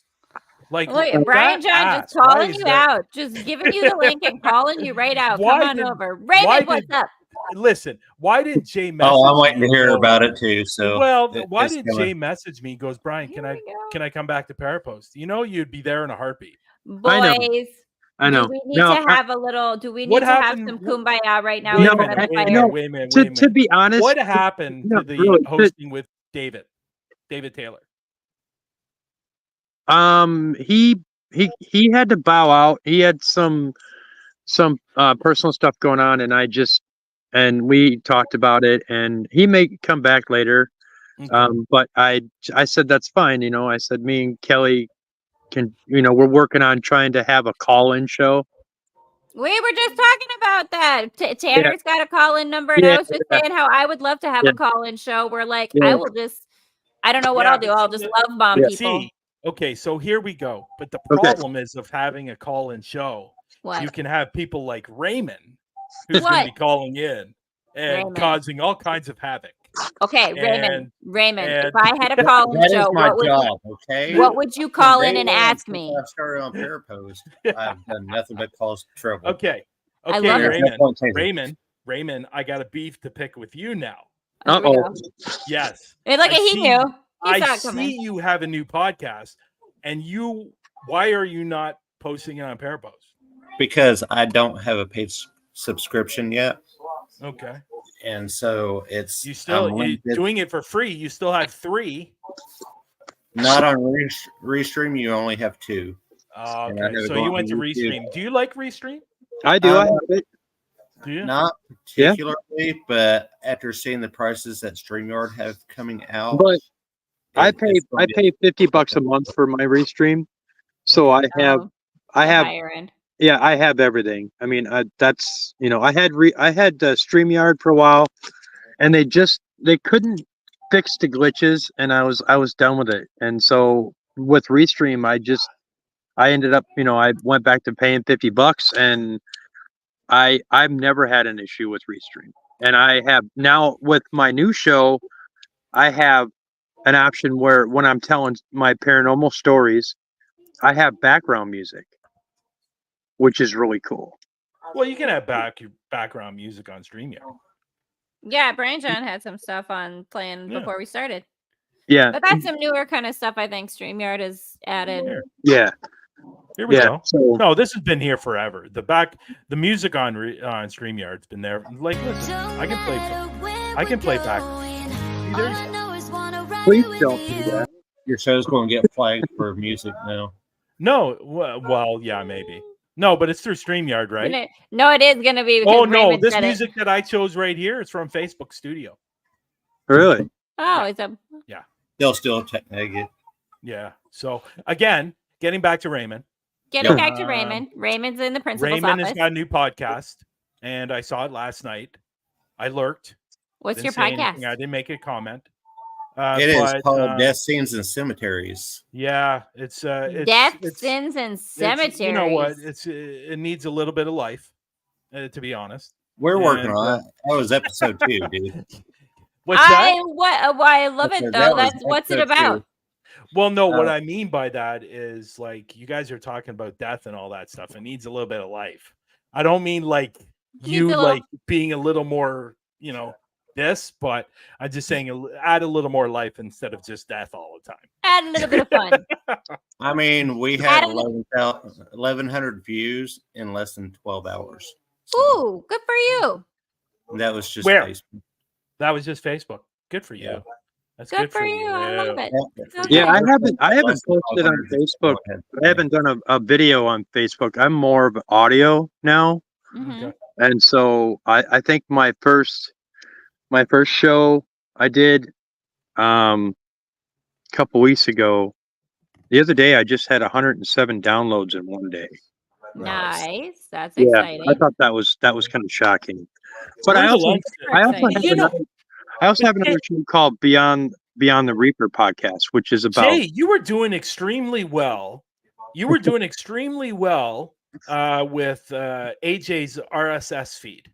Like, look, Bryan-jon just calling you out, just giving you the link and calling you right out. Come on over. Raymond, what's up? Listen, why didn't Jay message me? Oh, I'm waiting to hear about it too. So, well, why did Jay message me? He goes, Brian, can I come back to Parapost? You know, you'd be there in a heartbeat. Boys, I know. Do we need to have a little? Do we need to have some kumbaya right now? Wait a minute. To be honest, what happened to the hosting with David Taylor? He had to bow out. He had some personal stuff going on, and we talked about it, and he may come back later. Okay. But I said that's fine. You know, I said me and Kelly can, we're working on trying to have a call-in show. We were just talking about that. Tanner's got a call-in number, and I was just saying how I would love to have a call-in show where, like, I don't know what I'll do. I'll just love bomb people. See, okay, so here we go. But the problem is of having a call-in show. What? You can have people like Raymond, who's going to be calling in and causing all kinds of havoc. Okay, Raymond. If I had a call-in show, what would you call in and ask me? I started on Parapost. I've done nothing but cause trouble. Okay, I love Raymond, I got a beef to pick with you now. Yes. He knew. I see you have a new podcast, and why are you not posting it on Parapost? Because I don't have a paid subscription yet. Okay. And so it's you're doing it for free. You still have 3. Not on Restream. You only have 2. Okay. So you went to Restream. Do you like Restream? I do. I have it. Do you? Not particularly, but after seeing the prices that StreamYard have coming out, but I pay $50 a month for my Restream, so I have higher end. Yeah, I have everything. I mean, I had StreamYard for a while, and they couldn't fix the glitches, and I was done with it. And so with Restream, I ended up, I went back to paying $50, and I've never had an issue with Restream. And I have now with my new show, I have an option where when I'm telling my paranormal stories, I have background music, which is really cool. Well, you can have background music on StreamYard. Yeah, Bryan-jon had some stuff on playing before we started. Yeah. But that's some newer kind of stuff I think StreamYard has added. Yeah. Here we go. So, no, this has been here forever. The music on StreamYard's been there. Like, listen, I can play back. Please don't do that. Your show's going to get flagged for music now. No, well, yeah, maybe. No, but it's through StreamYard, right? No, it is going to be. Oh, no, this music that I chose right here is from Facebook Studio. Really? Oh, it's a... Yeah. They'll still tag it. Yeah. So, again, getting back to Raymond. Back to Raymond. Raymond's in the principal's Raymond office. has got a new podcast, and I saw it last night. I lurked. What's your podcast? I didn't make a comment. It is called Death Scenes and Cemeteries. Yeah, it's Death Scenes and Cemeteries. You know what? It needs a little bit of life, to be honest. We're working on it. That was episode 2, dude. What's that? I love it though. That's what's it about? 2. Well, no, what I mean by that is like you guys are talking about death and all that stuff. It needs a little bit of life. I don't mean like being a little more, this, but I'm just saying add a little more life instead of just death all the time. Add a little bit of fun. I mean, we had 1,100 views in less than 12 hours. Ooh, good for you. That was just Facebook. That was just Facebook. Good for you. Yeah. That's good for you. I love it. Yeah, I haven't posted on Facebook. I haven't done a video on Facebook. I'm more of audio now. Mm-hmm. And so I think my first show I did a couple weeks ago. The other day I just had 107 downloads in one day. Nice. That's exciting. I thought that was kind of shocking. But I also have another show called Beyond the Reaper podcast, which is about Jay, you were doing extremely well. With AJ's RSS feed.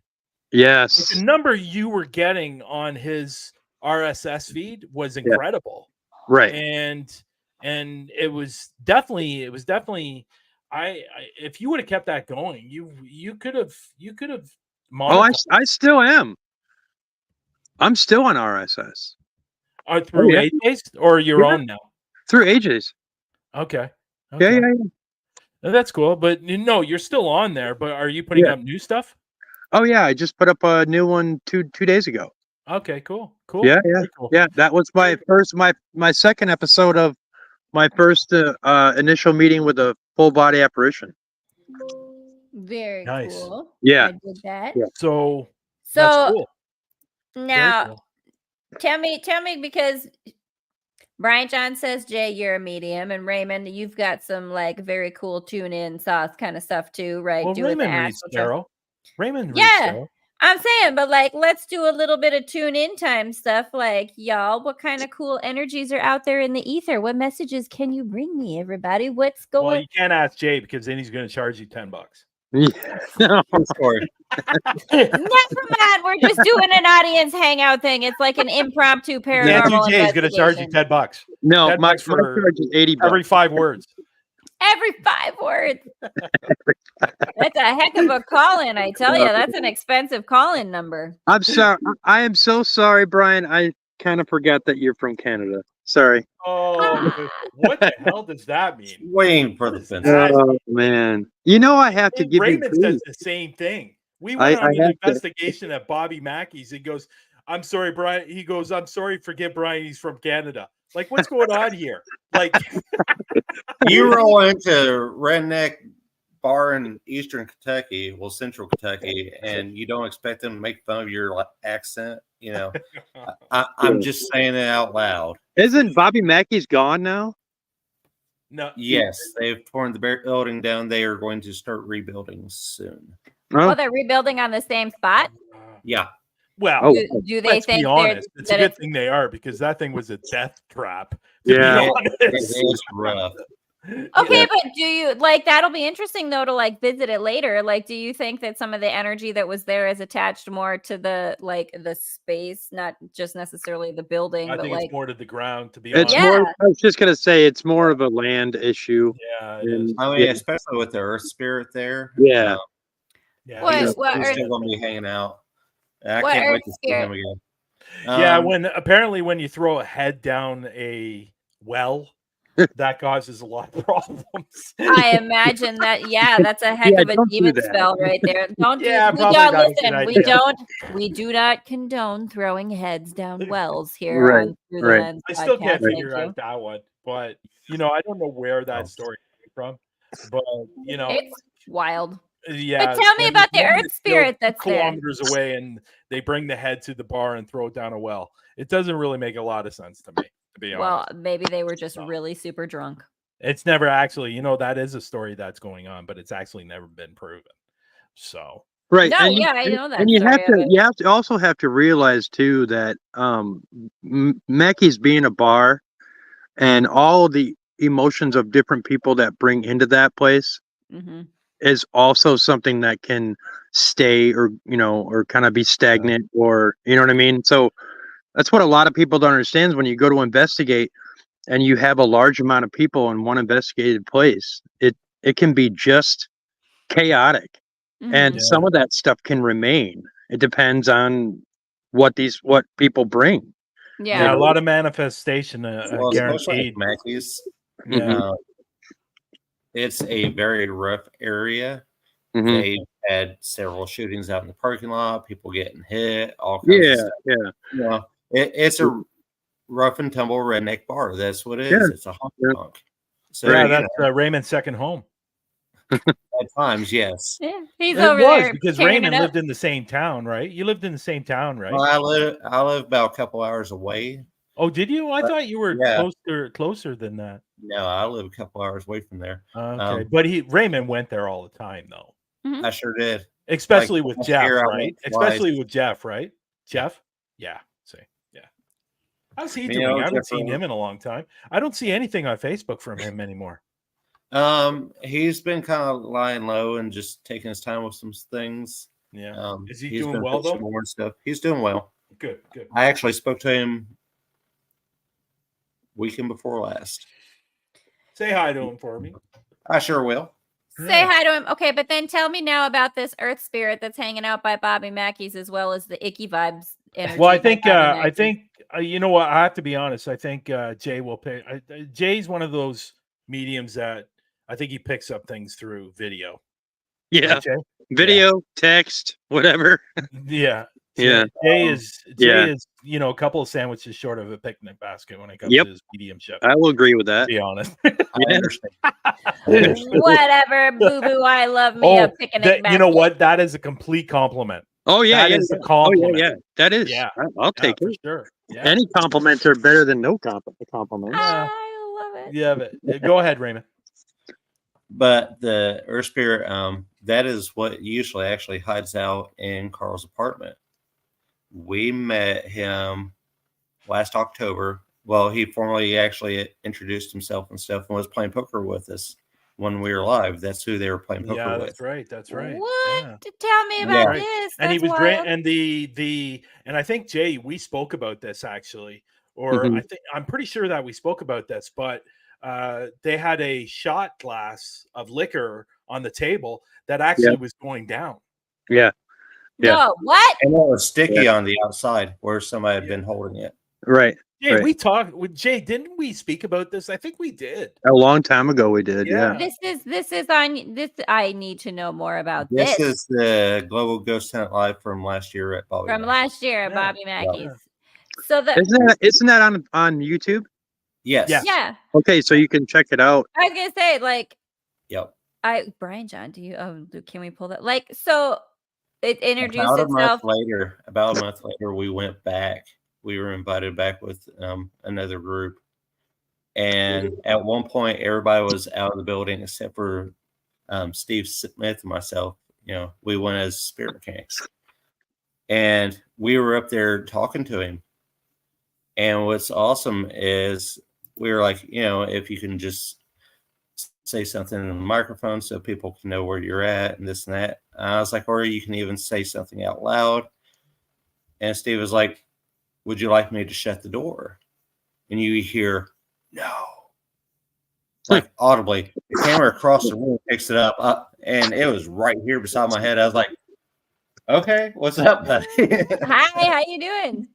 Yes. Like the number you were getting on his RSS feed was incredible. Right. And it was definitely I if you would have kept that going, you could have monetized. I still am. I'm still on RSS. Through AJ's or your own now? Through AJ's. Okay. Yeah. That's cool. But no, you're still on there. But are you putting up new stuff? Oh yeah, I just put up a new one two days ago. Okay, cool. Yeah. Cool. Yeah, that was my first my second episode of my first initial meeting with a full body apparition. Very cool. Yeah. I did that. Yeah. So that's cool. Now tell me because Bryan-jon says, Jay, you're a medium, and Raymond, you've got some like very cool tune in sauce kind of stuff too, right? Well, Raymond reads tarot. Raymond reads tarot. I'm saying, but like, let's do a little bit of tune in time stuff. Like, y'all, what kind of cool energies are out there in the ether? What messages can you bring me, everybody? What's going? Well, you can't ask Jay because then he's going to charge you $10. Yeah. Never mind. We're just doing an audience hangout thing. It's like an impromptu paranormal. Jay is going to charge you $10. No, $10 my charge is $80 every 5 words. Every 5 words. That's a heck of a call-in, I tell you. That's an expensive call-in number. I'm sorry. I am so sorry, Brian. I kind of forgot that you're from Canada. Sorry. Oh, what the hell does that mean? Waiting for the fence. Oh man. You know I have to give Raymond you says the same thing. We went on an investigation at Bobby Mackey's. He goes, I'm sorry, Brian. He goes, I'm sorry, forget Brian. He's from Canada. Like, what's going on here? Like, you roll into redneck bar in Eastern Kentucky, well, Central Kentucky, and you don't expect them to make fun of your accent. You know, I'm just saying it out loud. Isn't Bobby Mackey's gone now? No. Yes, they've torn the building down. They are going to start rebuilding soon. Oh, they're rebuilding on the same spot? Yeah. Well, do they think be honest, it's a good thing they are, because that thing was a death trap. Yeah. It is rough. Okay, but do you like that'll be interesting though to like visit it later? Like, do you think that some of the energy that was there is attached more to the like the space, not just necessarily the building? I but think like it's more to the ground, to be honest. More, I was just gonna say it's more of a land issue. Yeah, it is. I mean, especially with the earth spirit there. Yeah. What he's still gonna be hanging out. I can't wait to see him again. Yeah, when you throw a head down a well, that causes a lot of problems. I imagine that. Yeah, that's a heck of a demon spell right there. We do not condone throwing heads down wells here on Through the Lens. I still can't figure out that one, but I don't know where that story came from. But it's wild. Yeah, but tell me about the earth spirit that's kilometers away, and they bring the head to the bar and throw it down a well. It doesn't really make a lot of sense to me, to be honest. Well, maybe they were just really super drunk. It's never actually, that is a story that's going on, but it's actually never been proven. So right, no, I know that. And you also have to realize too that Mackey's being a bar, and all the emotions of different people that bring into that place. Mm-hmm. Is also something that can stay or kind of be stagnant, or you know what I mean? So that's what a lot of people don't understand is when you go to investigate and you have a large amount of people in one investigated place, it can be just chaotic. Mm-hmm. And some of that stuff can remain. It depends on what people bring. Yeah, a lot of manifestation guaranteed. Mackey's. Yeah. It's a very rough area. Mm-hmm. They've had several shootings out in the parking lot, people getting hit, all kinds of stuff. Yeah. It's a rough and tumble redneck bar. That's what it is. It's a honky tonk. So that's Raymond's second home. At times, yes. Yeah, he's over there because Raymond lived in the same town, right? You lived in the same town, right? Well, I live about a couple hours away. Oh, did you? I thought you were closer than that. No, I live a couple hours away from there. Okay, but Raymond went there all the time, though. Mm-hmm. I sure did, especially with Jeff, right? Especially with Jeff, right? Jeff, yeah. See, yeah. How's he doing? I haven't seen him in a long time. I don't see anything on Facebook from him anymore. He's been kind of lying low and just taking his time with some things. Yeah. Is he doing well though? More stuff. He's doing well. Good. I actually spoke to him weekend before last. Say hi to him for me. I sure will. Say hi to him. Okay, but then tell me now about this earth spirit that's hanging out by Bobby Mackey's, as well as the icky vibes energy. Well, I think you know what, I have to be honest. I think Jay will pick. Jay's one of those mediums that I think he picks up things through video. Yeah, right, video, text, whatever. Yeah. Yeah. Jay is, you know, a couple of sandwiches short of a picnic basket when it comes to his mediumship. I will agree with that. To be honest. I understand. Whatever, boo boo. I love me a picnic basket. You know what? That is a complete compliment. Oh yeah, that is a compliment. Oh yeah, that is. Yeah, I'll take it for sure. Yeah. Any compliments are better than no compliments. I love it. Yeah, but go ahead, Raymond. But the earth spirit, that is what usually actually hides out in Carl's apartment. We met him last October. Well, he formally actually introduced himself and stuff and was playing poker with us when we were live. That's who they were playing poker with. That's right. What? Yeah. Tell me about this. And he was wild. great. And and I think Jay, we spoke about this actually, or I'm pretty sure that we spoke about this, but they had a shot glass of liquor on the table that actually was going down. Yeah. No, what? And it was sticky on the outside where somebody had been holding it. Right. Jay, we talked with Jay. Didn't we speak about this? I think we did. A long time ago we did. Yeah. This is on this. I need to know more about this. This is the Global Ghost Hunt Live from last year at Bobby. Last year at Bobby Mackey's. Yeah. So isn't that on YouTube? Yes. Yeah. Okay, so you can check it out. I was gonna say like. Yep. Bryan-jon, do you? Can we pull that? Like so. It introduced about itself. About a month later, we went back. We were invited back with another group. And at one point, everybody was out of the building except for Steve Smith and myself. You know, we went as spirit mechanics. And we were up there talking to him. And what's awesome is we were like, you know, if you can just say something in the microphone so people can know where you're at and this and that. I was like, or you can even say something out loud. And Steve was like, would you like me to shut the door? And you hear, no. Like audibly. The camera across the room picks it up, and it was right here beside my head. I was like, okay, what's up, buddy? Hi, how you doing?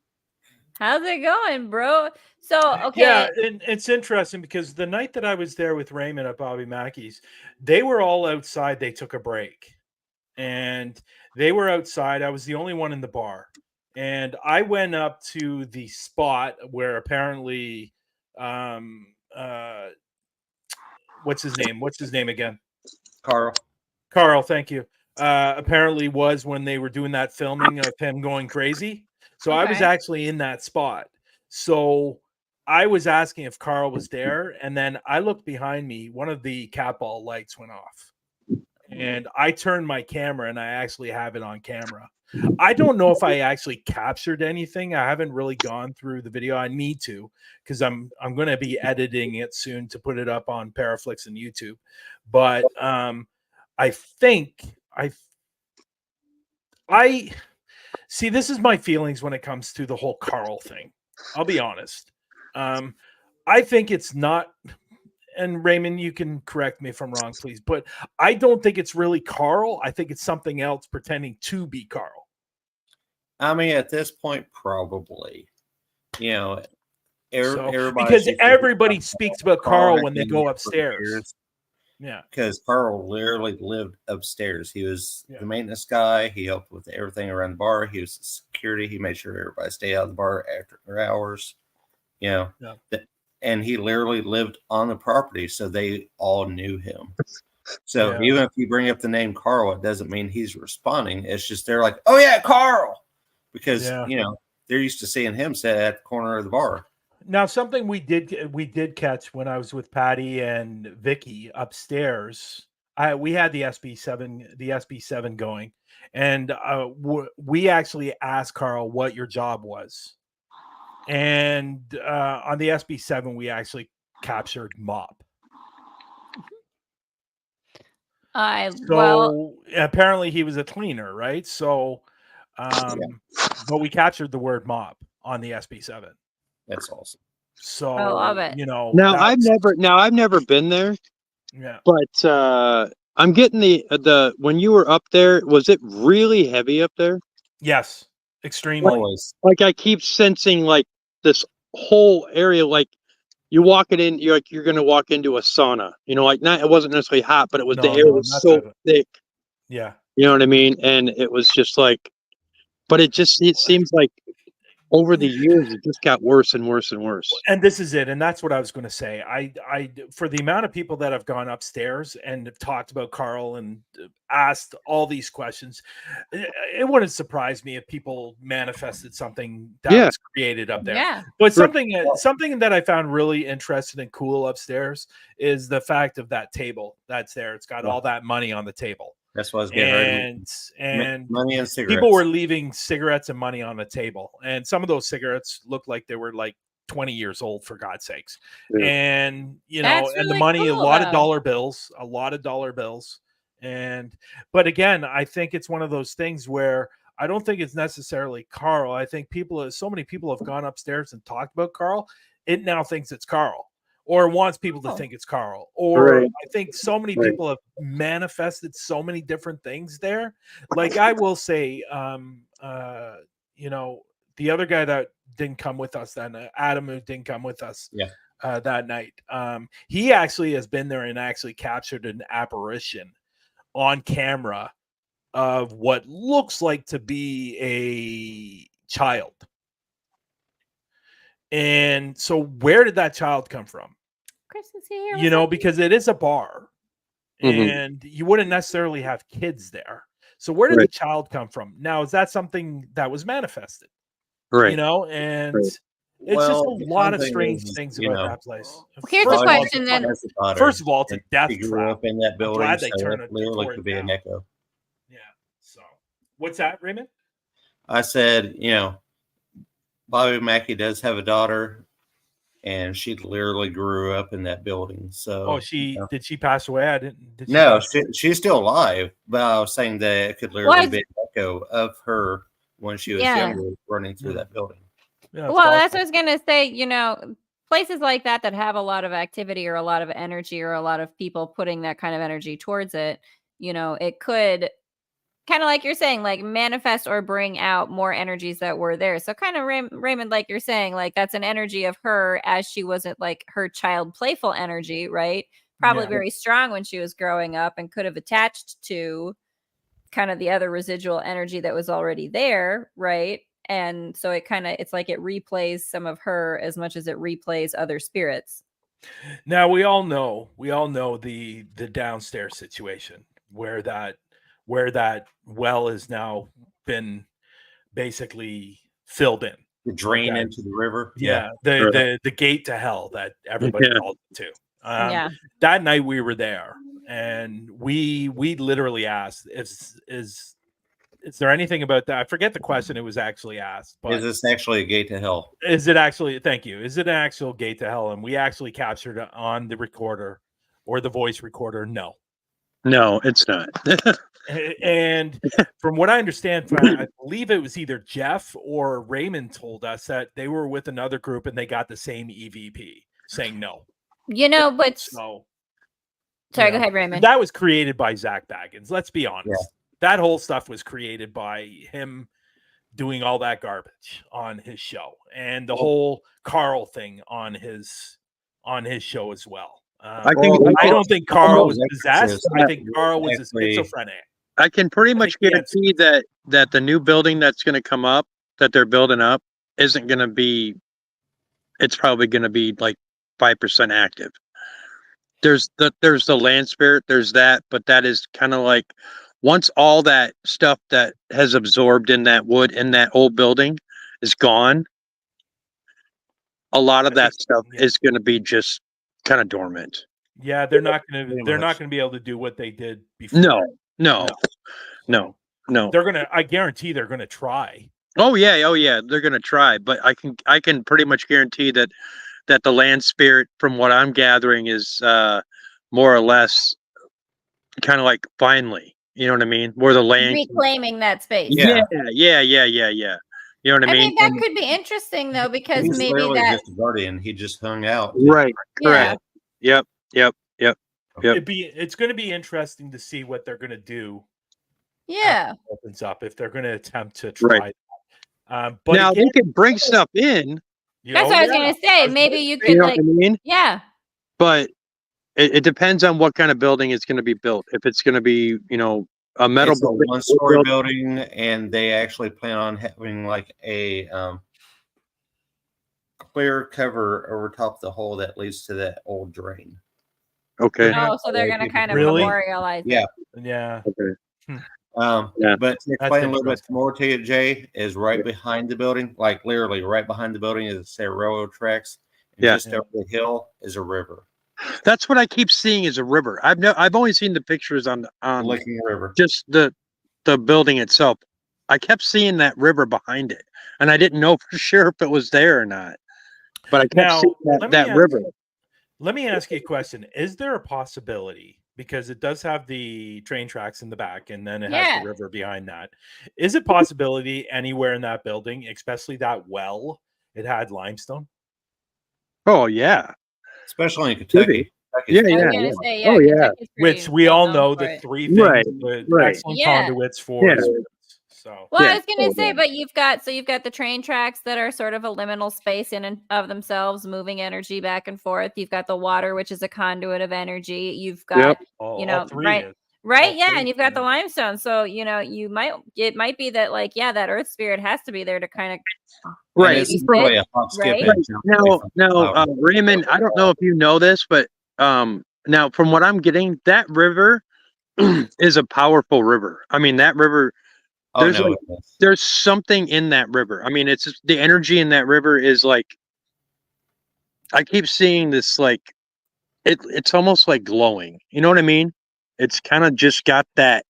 How's it going, bro? So, okay. Yeah, and it's interesting because the night that I was there with Raymond at Bobby Mackey's, they were all outside. They took a break. And they were outside. I was the only one in the bar. And I went up to the spot where apparently what's his name? What's his name again? Carl, thank you. Apparently was when they were doing that filming of him going crazy. So I was actually in that spot. So I was asking if Carl was there, and then I looked behind me. One of the cat ball lights went off, and I turned my camera, and I actually have it on camera. I don't know if I actually captured anything. I haven't really gone through the video. I need to, because I'm going to be editing it soon to put it up on Paraflix and YouTube. But I think I see, this is my feelings when it comes to the whole Carl thing. I'll be honest. I think it's not, and Raymond, you can correct me if I'm wrong, please, but I don't think it's really Carl. I think it's something else pretending to be Carl. I mean, at this point, probably. You know, everybody speaks about Carl when they go upstairs. Yeah, because Carl literally lived upstairs. He was the maintenance guy. He helped with everything around the bar. He was security. He made sure everybody stayed out of the bar after hours. You know, and he literally lived on the property, so they all knew him. So even if you bring up the name Carl, it doesn't mean he's responding. It's just they're like, "Oh yeah, Carl," because you know they're used to seeing him sit at the corner of the bar. Now, something we did catch when I was with Patty and Vicky upstairs. We had the SB7 going, and we actually asked Carl what your job was. And on the SB7, we actually captured mop. Apparently he was a cleaner, right? So But we captured the word mob on the SB7. That's awesome. So I love it. Now I've never been there. Yeah. But I'm getting the when you were up there, was it really heavy up there? Yes, extremely. Like I keep sensing like this whole area, like you walk it in, you're gonna walk into a sauna. Like it wasn't necessarily hot, but it was the air was so thick. Yeah. You know what I mean? And it was just like, but it seems like over the years it just got worse and worse and worse. And this is it, and that's what I was going to say. I for the amount of people that have gone upstairs and have talked about Carl and asked all these questions, it wouldn't surprise me if people manifested something that was created up there. Yeah. But something that I found really interesting and cool upstairs is the fact of that table that's there. It's got all that money on the table. That's what I was getting and money and cigarettes. People were leaving cigarettes and money on the table, and some of those cigarettes looked like they were like 20 years old, for God's sakes. Yeah. And That's and really the money, cool, a lot of dollar bills. But again, I think it's one of those things where I don't think it's necessarily Carl. I think so many people have gone upstairs and talked about Carl. It now thinks it's Carl, or wants people to think it's Carl. Or I think so many people have manifested so many different things there. Like I will say, the other guy that didn't come with us then, Adam, who didn't come with us that night, he actually has been there and actually captured an apparition on camera of what looks like to be a child. And so where did that child come from? Chris is here. Because it is a bar, and you wouldn't necessarily have kids there. So where did the child come from? Now, is that something that was manifested? And it's just a lot of strange things about that place. Here's the question then. First of all, it's a death trap. Grew up in that building. Glad they turned it to be an echo. Yeah. So what's that, Raymond? I said, Bobby Mackey does have a daughter, and she literally grew up in that building. So, did she pass away? I didn't. No, she's still alive. But I was saying that it could literally be an echo of her when she was younger, running through that building. Yeah, well, that's what I was gonna say. Places like that have a lot of activity or a lot of energy or a lot of people putting that kind of energy towards it. It could, kind of like you're saying, like manifest or bring out more energies that were there. So kind of Raymond, like you're saying, like that's an energy of her as she wasn't like her child playful energy, right? Probably very strong when she was growing up and could have attached to kind of the other residual energy that was already there, right? And so it's like it replays some of her as much as it replays other spirits. Now we all know the downstairs situation where that well has now been basically filled in. The drain into the river. Yeah. The gate to hell that everybody called it to. That night we were there, and we literally asked, is there anything about that? I forget the question it was actually asked. But is this actually a gate to hell? Is it actually? Thank you. Is it an actual gate to hell? And we actually captured it on the recorder or the voice recorder. No, it's not. And from what I understand, I believe it was either Jeff or Raymond told us that they were with another group and they got the same EVP saying no. But sorry, go ahead, Raymond. That was created by Zach Baggins. Let's be honest. Yeah. That whole stuff was created by him doing all that garbage on his show, and the whole Carl thing on his show as well. I don't think Carl was possessed. I think Carl was a schizophrenic. I can pretty much guarantee that the new building that's going to come up, that they're building up, isn't going to be. It's probably going to be like 5% active. There's the land spirit. There's that, but that is kind of like. Once all that stuff that has absorbed in that wood in that old building is gone, a lot of that stuff is going to be just kind of dormant. Yeah, they're not going to be able to do what they did before. No. They're going to. I guarantee they're going to try. Oh yeah, they're going to try. But I can pretty much guarantee that the land spirit, from what I'm gathering, is more or less kind of like finally. You know what I mean? Where the land reclaiming that space. Yeah. You know what I mean? That could be interesting though, because he's maybe literally that just a guardian. He just hung out. Right. Correct. Yep. It's going to be interesting to see what they're going to do. Yeah. Opens up if they're going to attempt to try. But now they can bring stuff in. That's what I was going to say. Maybe you could, you know what I mean? Yeah. But it depends on what kind of building is going to be built. If it's going to be, a metal it's a one-story building, and they actually plan on having like a clear cover over top of the hole that leads to that old drain. Okay. Oh, so they're going to kind of memorialize it. Yeah. Okay. But to explain a little bit more to you, Jay, is right behind the building, like literally right behind the building is say railroad tracks. And just over the hill is a river. That's what I keep seeing is a river. I've only seen the pictures on Licking River. Just the building itself. I kept seeing that river behind it, and I didn't know for sure if it was there or not. But I kept seeing that river. Let me ask you a question. Is there a possibility, because it does have the train tracks in the back and then it has the river behind that, is it possibility anywhere in that building, especially that well, it had limestone? Oh yeah. Especially in Kentucky. Yeah. Which we all know the three things, excellent conduits for. So, I was going to say, but you've got the train tracks that are sort of a liminal space in and of themselves, moving energy back and forth. You've got the water, which is a conduit of energy. You've got, right. Yeah. And you've got the limestone. So, it might be that that earth spirit has to be there to kind of. Right. It's probably a hop skip. Now, Raymond, I don't know if you know this, but now from what I'm getting, that river is a powerful river. I mean, that river, there's something in that river. I mean, it's just, the energy in that river is like, I keep seeing this, like, it's almost like glowing. You know what I mean? It's kind of just got that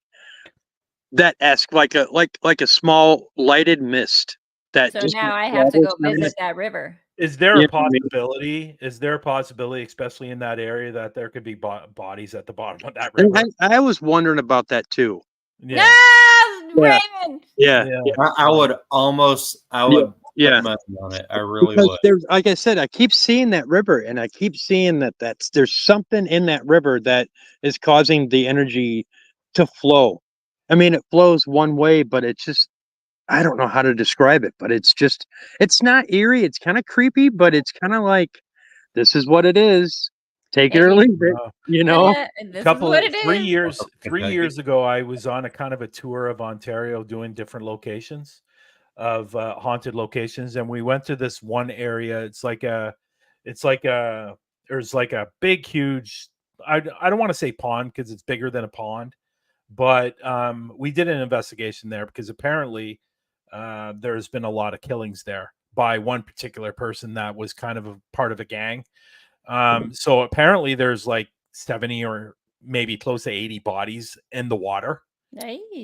esque, like a small lighted mist. So now I have to go visit that river. Is there a possibility? Is there a possibility, especially in that area, that there could be bodies at the bottom of that river? I was wondering about that too. Yeah. No, Raymond. Yeah. I would put money on it. I really would. There's, like I said, I keep seeing that river, and I keep seeing there's something in that river that is causing the energy to flow. I mean, it flows one way, but it's just, I don't know how to describe it, but it's not eerie. It's kind of creepy, but it's kind of like, this is what it is. Take it or leave it. 3 years ago, I was on a kind of a tour of Ontario doing different locations of haunted locations. And we went to this one area. There's like a big, huge, I don't want to say pond because it's bigger than a pond, but we did an investigation there because apparently there's been a lot of killings there by one particular person that was kind of a part of a gang. So apparently there's like 70 or maybe close to 80 bodies in the water.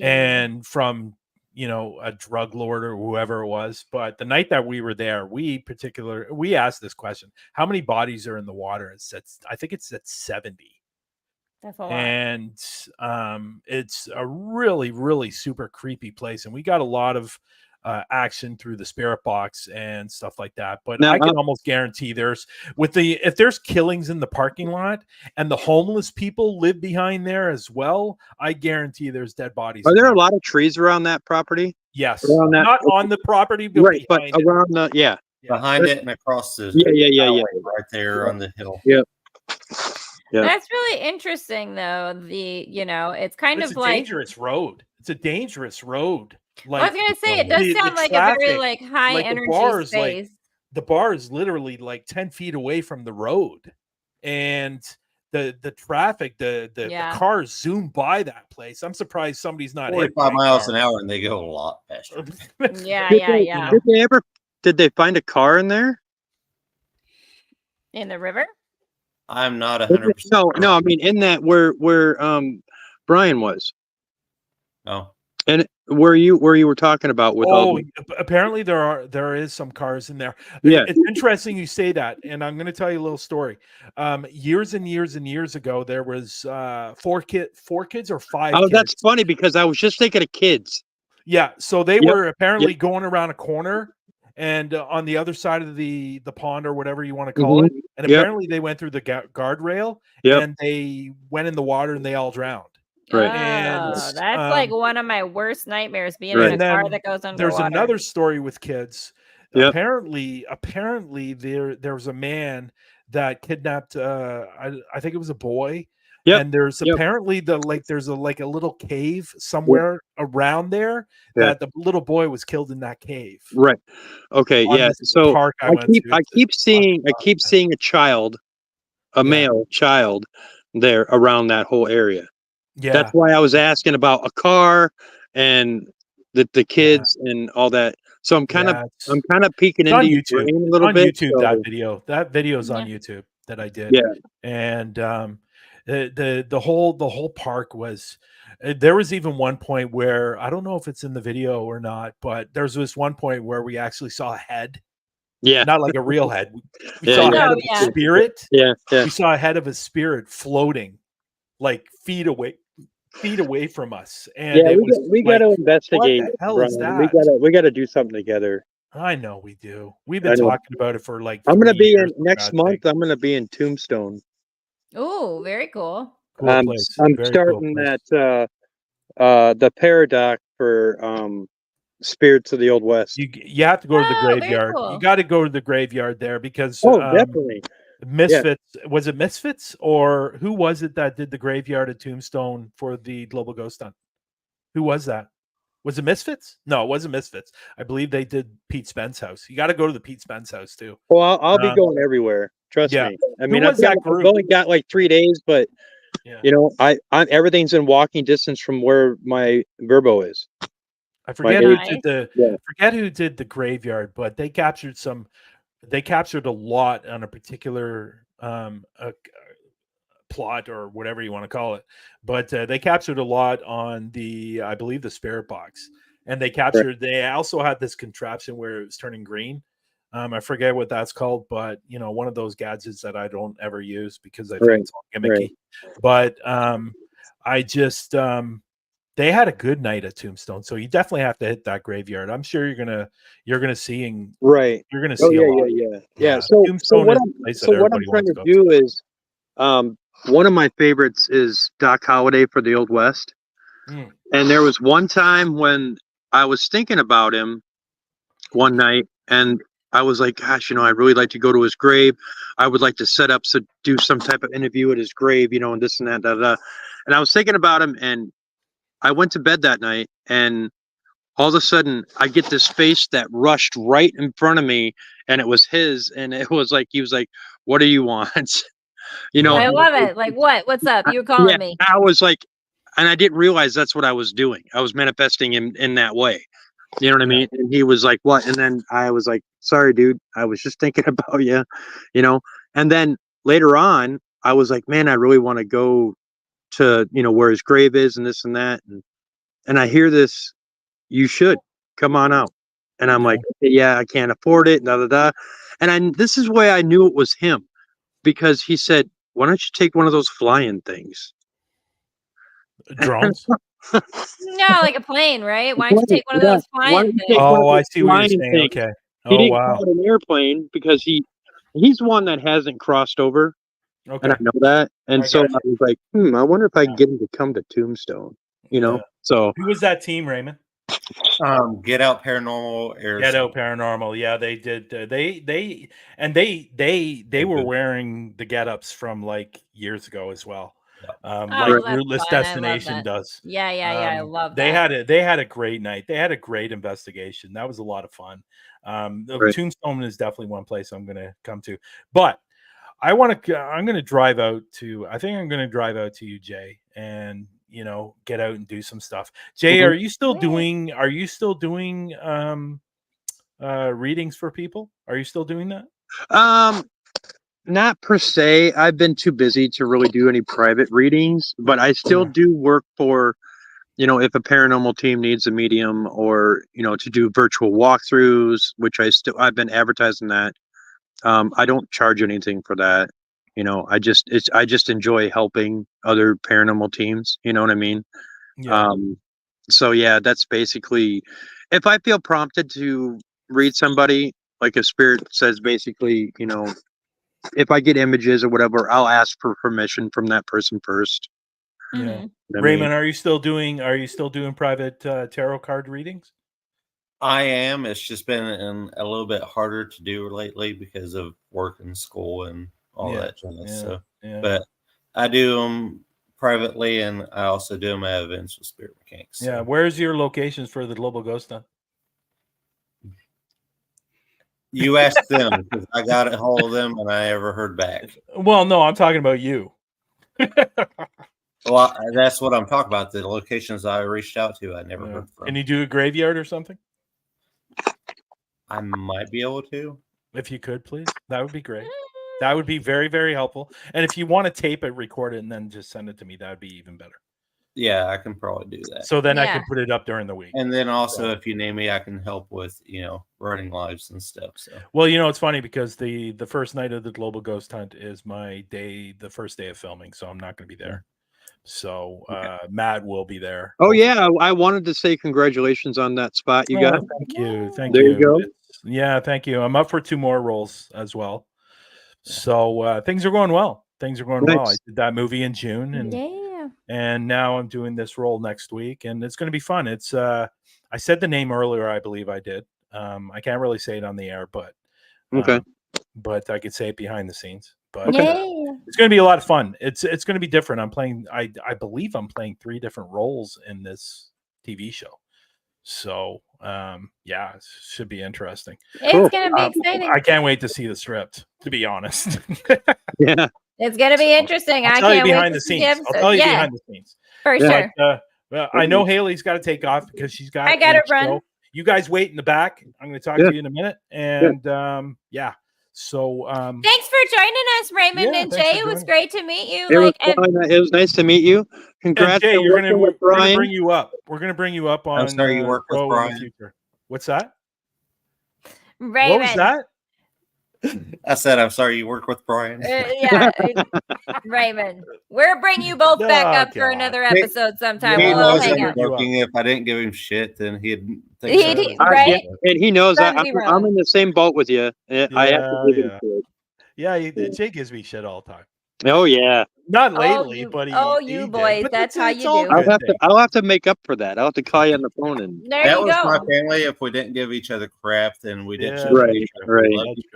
And from, a drug lord or whoever it was. But the night that we were there, we asked this question: how many bodies are in the water? I think it's at 70. That's a lot. And it's a really, really super creepy place. And we got a lot of action through the spirit box and stuff like that. But now, I can almost guarantee if there's killings in the parking lot and the homeless people live behind there as well, I guarantee there's dead bodies. Are there a lot of trees around that property? Yes. Not on the property, but right, but around the behind it and across the right there on the hill. Yep. Yeah. That's really interesting though. It's kind of like dangerous road. It's a dangerous road. Like, I was gonna say, it does sound like traffic, a very like high energy space. The bar is literally like 10 feet away from the road, and the traffic, the cars zoom by that place. I'm surprised somebody's not 45 miles an hour, and they go a lot faster. Did they find a car in there? In the river? I'm not 100%. No. I mean, in that where Brian was. Oh. And where you were talking about with all apparently there is some cars in there. Yeah. It's interesting you say that, and I'm going to tell you a little story. Years and years and years ago, there was 4 kids or 5 Oh, kids. that's funny because I was just thinking of kids. Yeah, so they were apparently going around a corner and on the other side of the pond or whatever you want to call it, and apparently they went through the guardrail and they went in the water and they all drowned. Right. And that's like one of my worst nightmares, being and in a car that goes underwater. There's another story with kids. Yep. Apparently there was a man that kidnapped I think it was a boy. Yep. And there's apparently there's a little cave somewhere around there that the little boy was killed in that cave. Right. Okay. Yeah. So I keep seeing a child, a male child there around that whole area. Yeah. That's why I was asking about a car and the kids and all that. So I'm kind of peeking into YouTube a little bit. YouTube, so. That video's on YouTube that I did. Yeah. And the whole park was there was even one point where I don't know if it's in the video or not, but there's this one point where we actually saw a head. Yeah. Not like a real head. We saw a head of a spirit. Yeah. We saw a head of a spirit floating like feet away from us. And we got to investigate. What the hell is that? We got to do something together. I know we do. We've been talking about it for like I'm going to be in next month. I'm going to be in Tombstone. Oh, very cool. I'm starting at the Paradox for Spirits of the Old West. You have to go to the graveyard. Cool. You got to go to the graveyard there because definitely. Misfits, was it Misfits or who was it that did the graveyard at Tombstone for the Global Ghost Hunt? Who was that? Was it Misfits? No, it wasn't Misfits. I believe they did Pete Spence house. You got to go to the Pete Spence house too. Well, I'll be going everywhere. Trust me. I mean, I've only got like 3 days, but you know, I'm everything's in walking distance from where my Verbo is. I forget who did the graveyard, but they captured a lot on a particular plot or whatever you want to call it, but they captured a lot on I believe the spirit box, and they also had this contraption where it was turning green. I forget what that's called, but you know, one of those gadgets that I don't ever use because I think it's all gimmicky. But I just they had a good night at Tombstone, so you definitely have to hit that graveyard. I'm sure you're gonna see you're gonna see a lot. Yeah. So what I'm trying to do is one of my favorites is Doc Holliday for the Old West. And there was one time when I was thinking about him one night, and I was like, gosh, you know, I'd really like to go to his grave. I would like to do some type of interview at his grave, you know, and this and that, And I was thinking about him, and I went to bed that night, and all of a sudden I get this face that rushed right in front of me, and it was his, and it was like, he was like, what do you want? You know, I love it. Like, what's up? You were calling me. I was like, and I didn't realize that's what I was doing. I was manifesting him in that way. You know what I mean? And he was like, what? And then I was like, sorry, dude, I was just thinking about you, you know? And then later on, I was like, man, I really want to go to, you know, where his grave is and this and that. And I hear this, you should come on out. And I'm like, yeah, I can't afford it. And this is why I knew it was him, because he said, why don't you take one of those flying things? Drones? No, like a plane, right? Why don't you take one of those flying things? Oh, I see what you're saying. Okay. He didn't call it an airplane because he's one that hasn't crossed over. Okay. And I know that. And so I was like, I wonder if I can get him to come to Tombstone, you know? So who was that team, Raymond? Get Out Paranormal. Get Out Paranormal. Yeah, they did. They were wearing the get-ups from like years ago as well. Like Rutledge Destination does. Yeah. I love that. They had a great night. They had a great investigation. That was a lot of fun. Tombstone is definitely one place I'm going to come to. But I'm going to drive out to. I think I'm going to drive out to you, Jay, and you know, get out and do some stuff. Jay, are you still doing? Are you still doing readings for people? Are you still doing that? Not per se. I've been too busy to really do any private readings, but I still do work for if a paranormal team needs a medium, or to do virtual walkthroughs, which I've been advertising that. I don't charge anything for that. I just enjoy helping other paranormal teams. You know what I mean? Yeah. So yeah, that's basically, if I feel prompted to read somebody, like a spirit says, basically, if I get images or whatever, I'll ask for permission from that person first. Yeah. Raymond, are you still doing private tarot card readings? I am. It's just been a little bit harder to do lately because of work and school and all that jazz. But I do them privately, and I also do them at events with Spirit Mechanics. Yeah. Where's your locations for the Global Ghost Hunt? You asked them, because I got a hold of them and I never heard back. Well, no, I'm talking about you. Well, that's what I'm talking about. The locations I reached out to, I never heard from. Can you do a graveyard or something? I might be able to. If you could, please. That would be great. That would be very, very helpful. And if you want to tape it, record it, and then just send it to me, that would be even better. Yeah, I can probably do that. So then I can put it up during the week. And then also, if you name me, I can help with, running lives and stuff. So, well, it's funny because the first night of the Global Ghost Hunt is my day, the first day of filming. So I'm not going to be there. So Matt will be there. Oh yeah, I wanted to say congratulations on that spot you got. Thank you. There you go. Yeah, thank you. I'm up for 2 more roles as well. So things are going well. Things are going well. I did that movie in June, and now I'm doing this role next week, and it's going to be fun. It's I said the name earlier, I believe I did. I can't really say it on the air, but but I could say it behind the scenes. But it's going to be a lot of fun. It's going to be different. I'm playing. I believe I'm playing 3 different roles in this TV show. So it should be interesting. It's going to be exciting. I can't wait to see the script, to be honest. Yeah, it's going to be interesting. I'll tell you behind the scenes. I'll tell you behind the scenes for sure. I know Haleigh's got to take off because she's got. I got to run. You guys wait in the back. I'm going to talk to you in a minute, and So thanks for joining us, Raymond and Jay. It was great to meet you. It was nice to meet you. Congrats. Jay, we're gonna bring you up. We're gonna bring you up on. I'm sorry you work with Brian. In the future. What's that? Raymond. What was that? I said, I'm sorry you work with Brian. Raymond. We'll bring you both back up for another episode sometime. He we'll knows I'm joking. If I didn't give him shit, then he'd think right? And he knows I'm in the same boat with you. I have to give him shit. Yeah, Jay gives me shit all the time. Oh yeah, not lately, but you boys, that's how you do. I'll have to make up for that. I'll have to call you on the phone and. That was my family. If we didn't give each other crap, then we didn't. Right.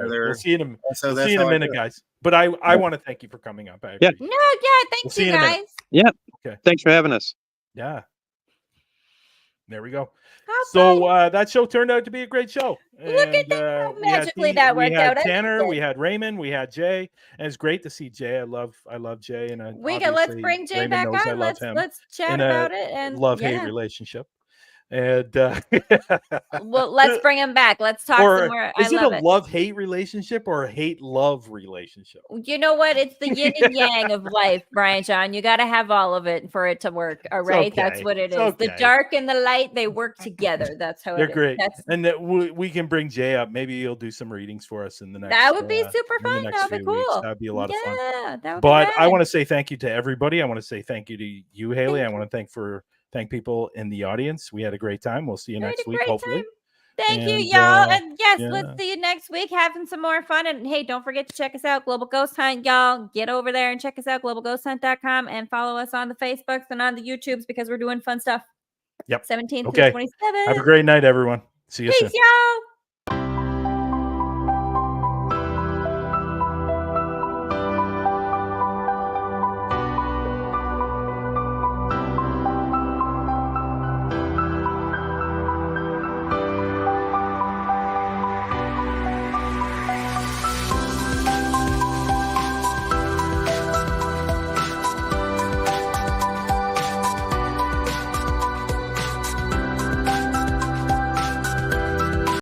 We'll see you in a minute, guys. But I want to thank you for coming up. Yeah. Thanks, you guys. Yeah. Okay. Thanks for having us. Yeah. There we go. So that show turned out to be a great show. Look at that! Magically, that worked out. We had Tanner, we had Raymond, we had Jay, and it's great to see Jay. I love Jay, and let's bring Jay back on. Let's chat about it and love-hate relationship. And well, let's bring him back. Let's talk some more. Is it a love-hate relationship or a hate-love relationship? You know what? It's the yin and yang of life, Bryan-jon. You got to have all of it for it to work. All right, that's what it is. The dark and the light, they work together. That's how they're great. And we can bring Jay up. Maybe he'll do some readings for us in the next. That would be super fun. That'd be cool. That'd be a lot of fun. Yeah, that would. But I want to say thank you to everybody. I want to say thank you to you, Haleigh. I want to thank people in the audience. We had a great time. We'll see you next week, hopefully. Thank you, y'all. And yes, let's see you next week having some more fun. And hey, don't forget to check us out, Global Ghost Hunt, y'all. Get over there and check us out, globalghosthunt.com, and follow us on the Facebooks and on the YouTubes because we're doing fun stuff. Yep. 17th through 27th. Have a great night, everyone. See you soon. Peace, y'all.